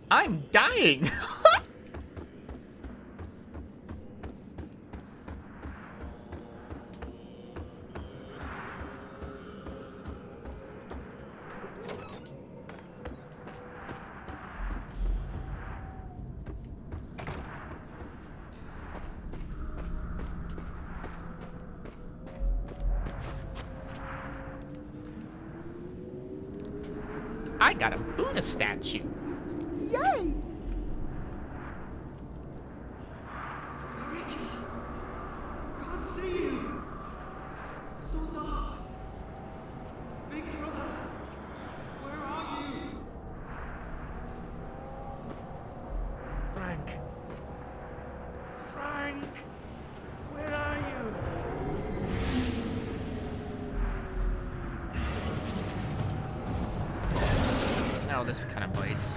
I'm dying! I got a Buddha statue. Yay!
Can't see you. So dark. Big brother, where are you?
Frank! Frank! Where are you?
Oh, this kind of bites.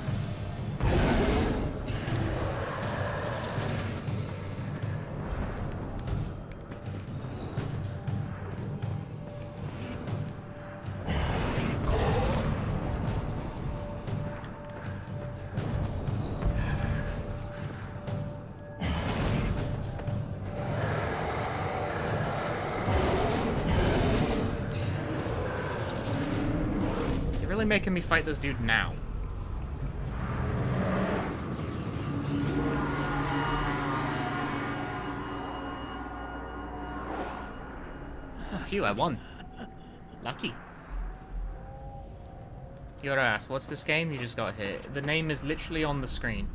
You're really making me fight this dude now. Oh, phew, I won. Lucky. You gotta ask, what's this game? You just got hit. The name is literally on the screen.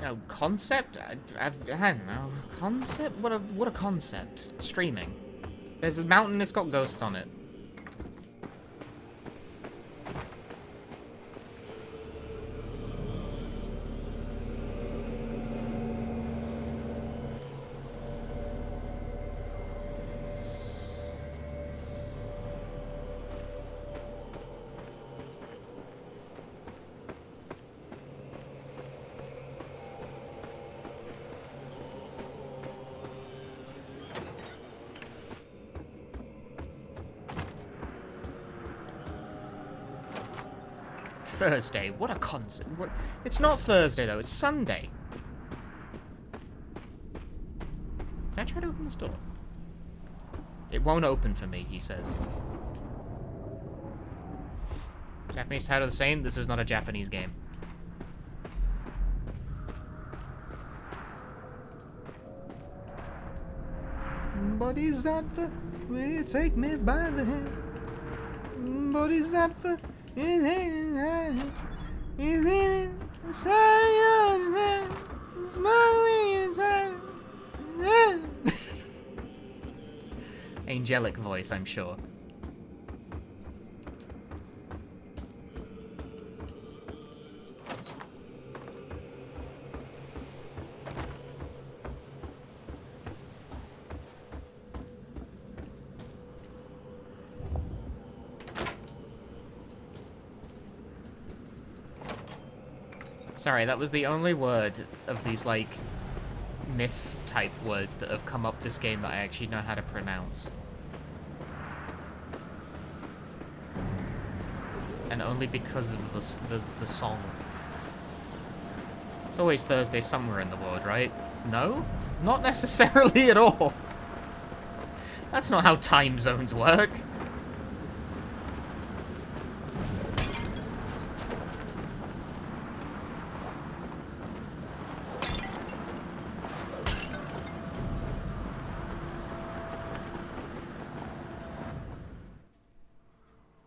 Oh, concept? I don't know. Concept? What a concept. Streaming. There's a mountain that's got ghosts on it. Thursday. What a concept. What? It's not Thursday, though. It's Sunday. try to open this door? It won't open for me, he says. Japanese title the same. This is not a Japanese game. Bodhisattva, will you take me by the hand? Bodhisattva, is in the silence, man, smiling inside. Angelic voice, I'm sure. Sorry, that was the only word of these, like, myth-type words that have come up this game that I actually know how to pronounce. And only because of the song. It's always Thursday somewhere in the world, right? No? Not necessarily at all. That's not how time zones work.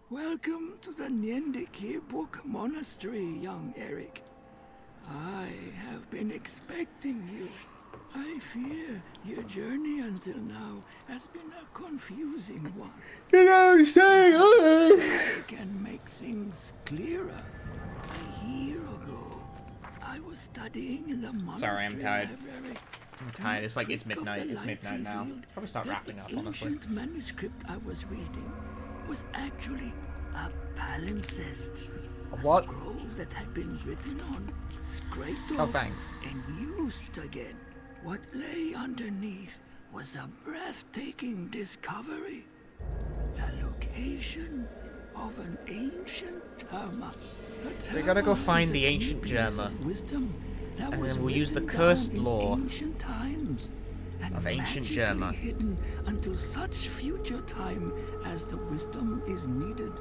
Welcome to the Book Monastery, young Eric. I have been expecting you. I fear your journey until now has been a confusing one. I can make things clearer. A year ago, I was studying in the monastery
Sorry, I'm tired.
library.
I'm tired. It's like, it's midnight. It's midnight now. Probably start wrapping up, honestly.
The ancient manuscript I was reading was actually a palimpsest.
A what?
Scroll that had been written on, scraped
Oh,
off,
thanks.
and used again. What lay underneath was a breathtaking discovery. The location of an ancient Terma.
We gotta go find the ancient Germa. And then we'll use the cursed law of ancient Germa.
Hidden until such future time as the wisdom is needed.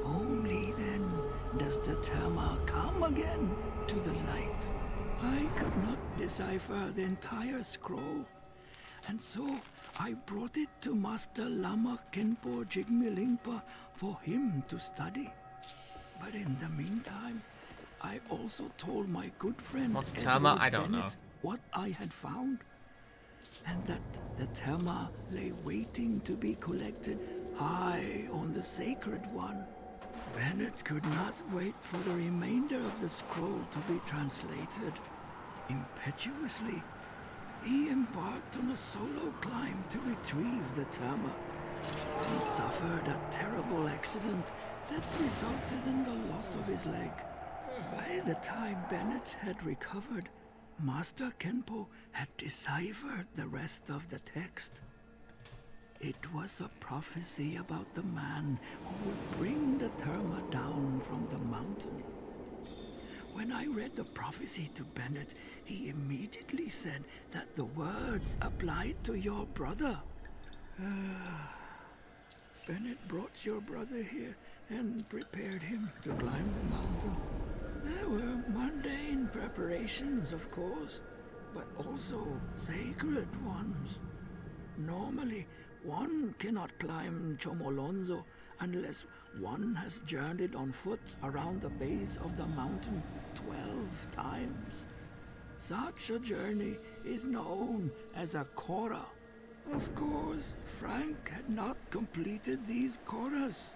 Only then does the Terma come again to the light. I could not decipher the entire scroll, and so I brought it to Master Lama Kenpo Jigme Lingpa for him to study. But in the meantime, I also told my good friend
What's Terma? I don't
Bennett
know.
what I had found, and that the Terma lay waiting to be collected high on the Sacred One. Bennett could not wait for the remainder of the scroll to be translated. Impetuously, he embarked on a solo climb to retrieve the Terma, and suffered a terrible accident that resulted in the loss of his leg. By the time Bennett had recovered, Master Kenpo had deciphered the rest of the text. It was a prophecy about the man who would bring the Terma down from the mountain. When I read the prophecy to Bennett, he immediately said that the words applied to your brother. Bennett brought your brother here and prepared him to climb the mountain. There were mundane preparations, of course, but also sacred ones. Normally, one cannot climb Chomolonzo unless one has journeyed on foot around the base of the mountain 12 times. Such a journey is known as a Kora. Of course, Frank had not completed these Koras.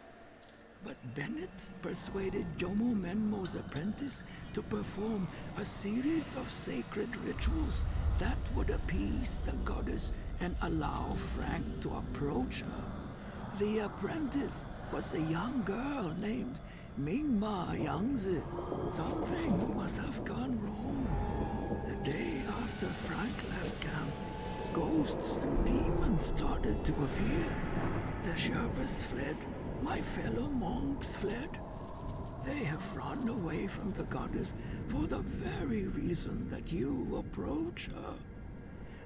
But Bennett persuaded Jomo Menmo's apprentice to perform a series of sacred rituals that would appease the goddess and allow Frank to approach her. The apprentice was a young girl named Mingma Yangzi. Something must have gone wrong. The day after Frank left camp, ghosts and demons started to appear. The Sherpas fled. My fellow monks fled. They have run away from the goddess for the very reason that you approach her.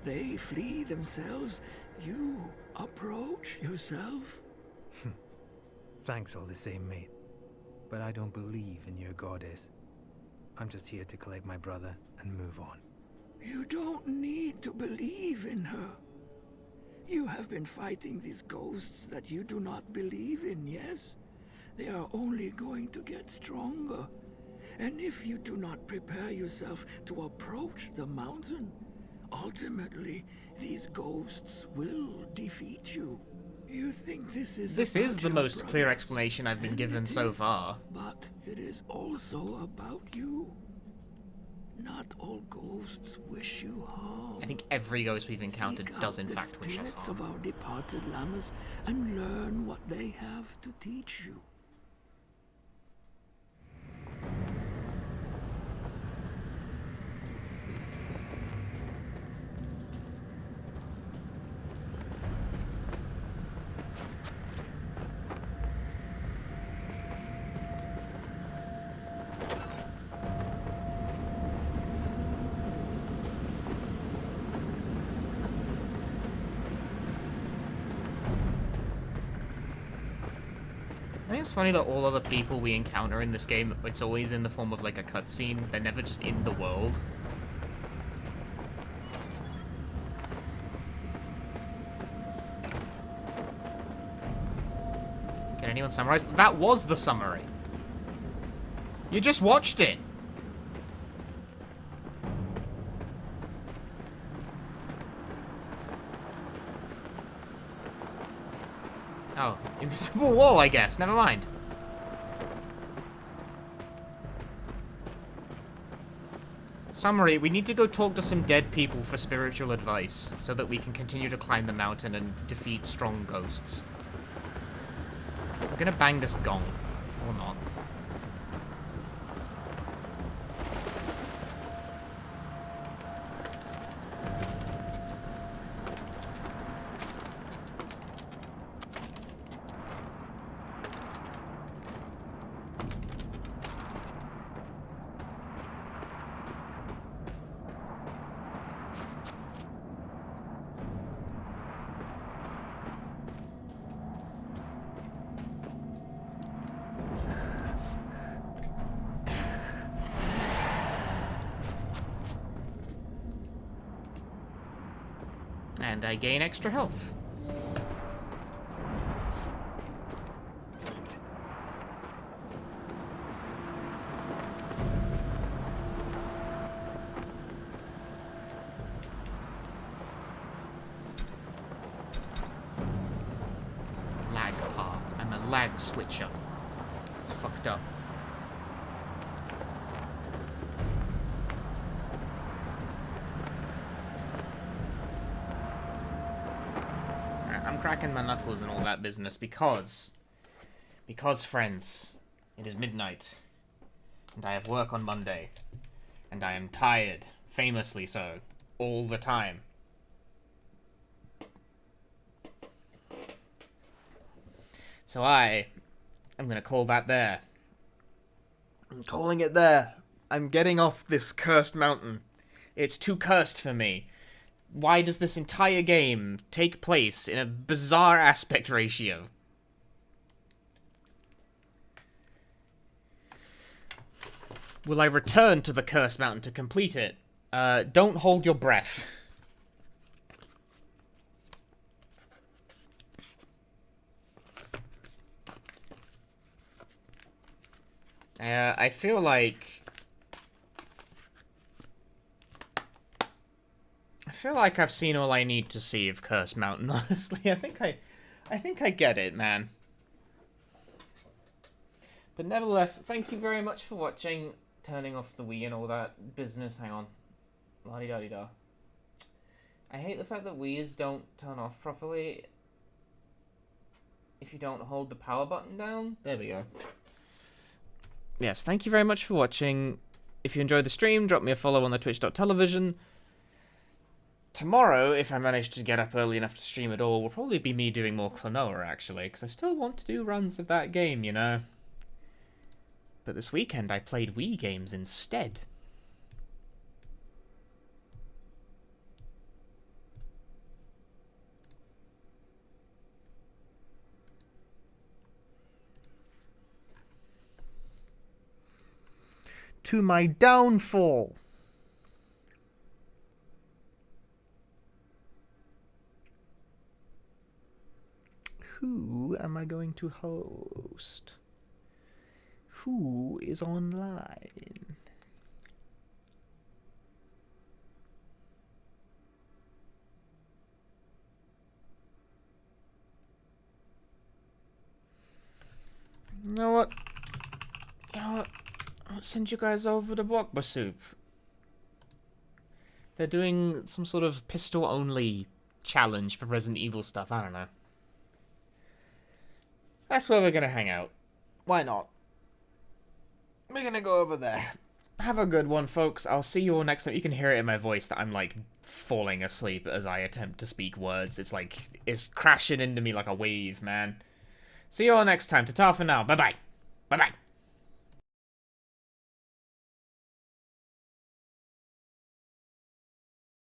They flee themselves. You approach yourself.
Thanks all the same, mate. But I don't believe in your goddess. I'm just here to collect my brother and move on.
You don't need to believe in her. You have been fighting these ghosts that you do not believe in, yes? They are only going to get stronger. And if you do not prepare yourself to approach the mountain, ultimately, these ghosts will defeat you. You think this is
the
your
most
brother,
clear explanation I've been
and
given
it
so
is,
far.
But it is also about you. Not all ghosts wish you harm.
I think every ghost we've encountered
Seek
does
out
in
the
fact wish us
spirits
harm.
of our departed llamas and learn what they have to teach you.
I think it's funny that all other people we encounter in this game, it's always in the form of like a cutscene. They're never just in the world. Can anyone summarize? That was the summary. You just watched it. Oh, invisible wall, I guess. Never mind. Summary, we need to go talk to some dead people for spiritual advice, so that we can continue to climb the mountain and defeat strong ghosts. I'm gonna bang this gong. Or not. And I gain extra health. Lag part. I'm a lag switcher. It's fucked up. I'm cracking my knuckles and all that business because, friends, it is midnight, and I have work on Monday, and I am tired, famously so, all the time. So I'm gonna call that there. I'm calling it there. I'm getting off this cursed mountain. It's too cursed for me. Why does this entire game take place in a bizarre aspect ratio? Will I return to the cursed mountain to complete it? Don't hold your breath. I feel like I've seen all I need to see of Cursed Mountain, honestly. I think I get it, man. But nevertheless, thank you very much for watching. Turning off the Wii and all that business. Hang on. La-di-da-di-da. I hate the fact that Wii's don't turn off properly if you don't hold the power button down. There we go. Yes, thank you very much for watching. If you enjoyed the stream, drop me a follow on the twitch.tv. Tomorrow, if I manage to get up early enough to stream at all, will probably be me doing more Klonoa, actually, because I still want to do runs of that game, you know? But this weekend, I played Wii games instead. to my downfall. Who am I going to host? Who is online? You know what? I'll send you guys over to Bokba Soup. They're doing some sort of pistol-only challenge for Resident Evil stuff. I don't know. That's where we're gonna hang out. Why not? We're gonna go over there. Have a good one, folks. I'll see you all next time. You can hear it in my voice that I'm, like, falling asleep as I attempt to speak words. It's like, it's crashing into me like a wave, man. See you all next time. Ta-ta for now. Bye-bye. Bye-bye.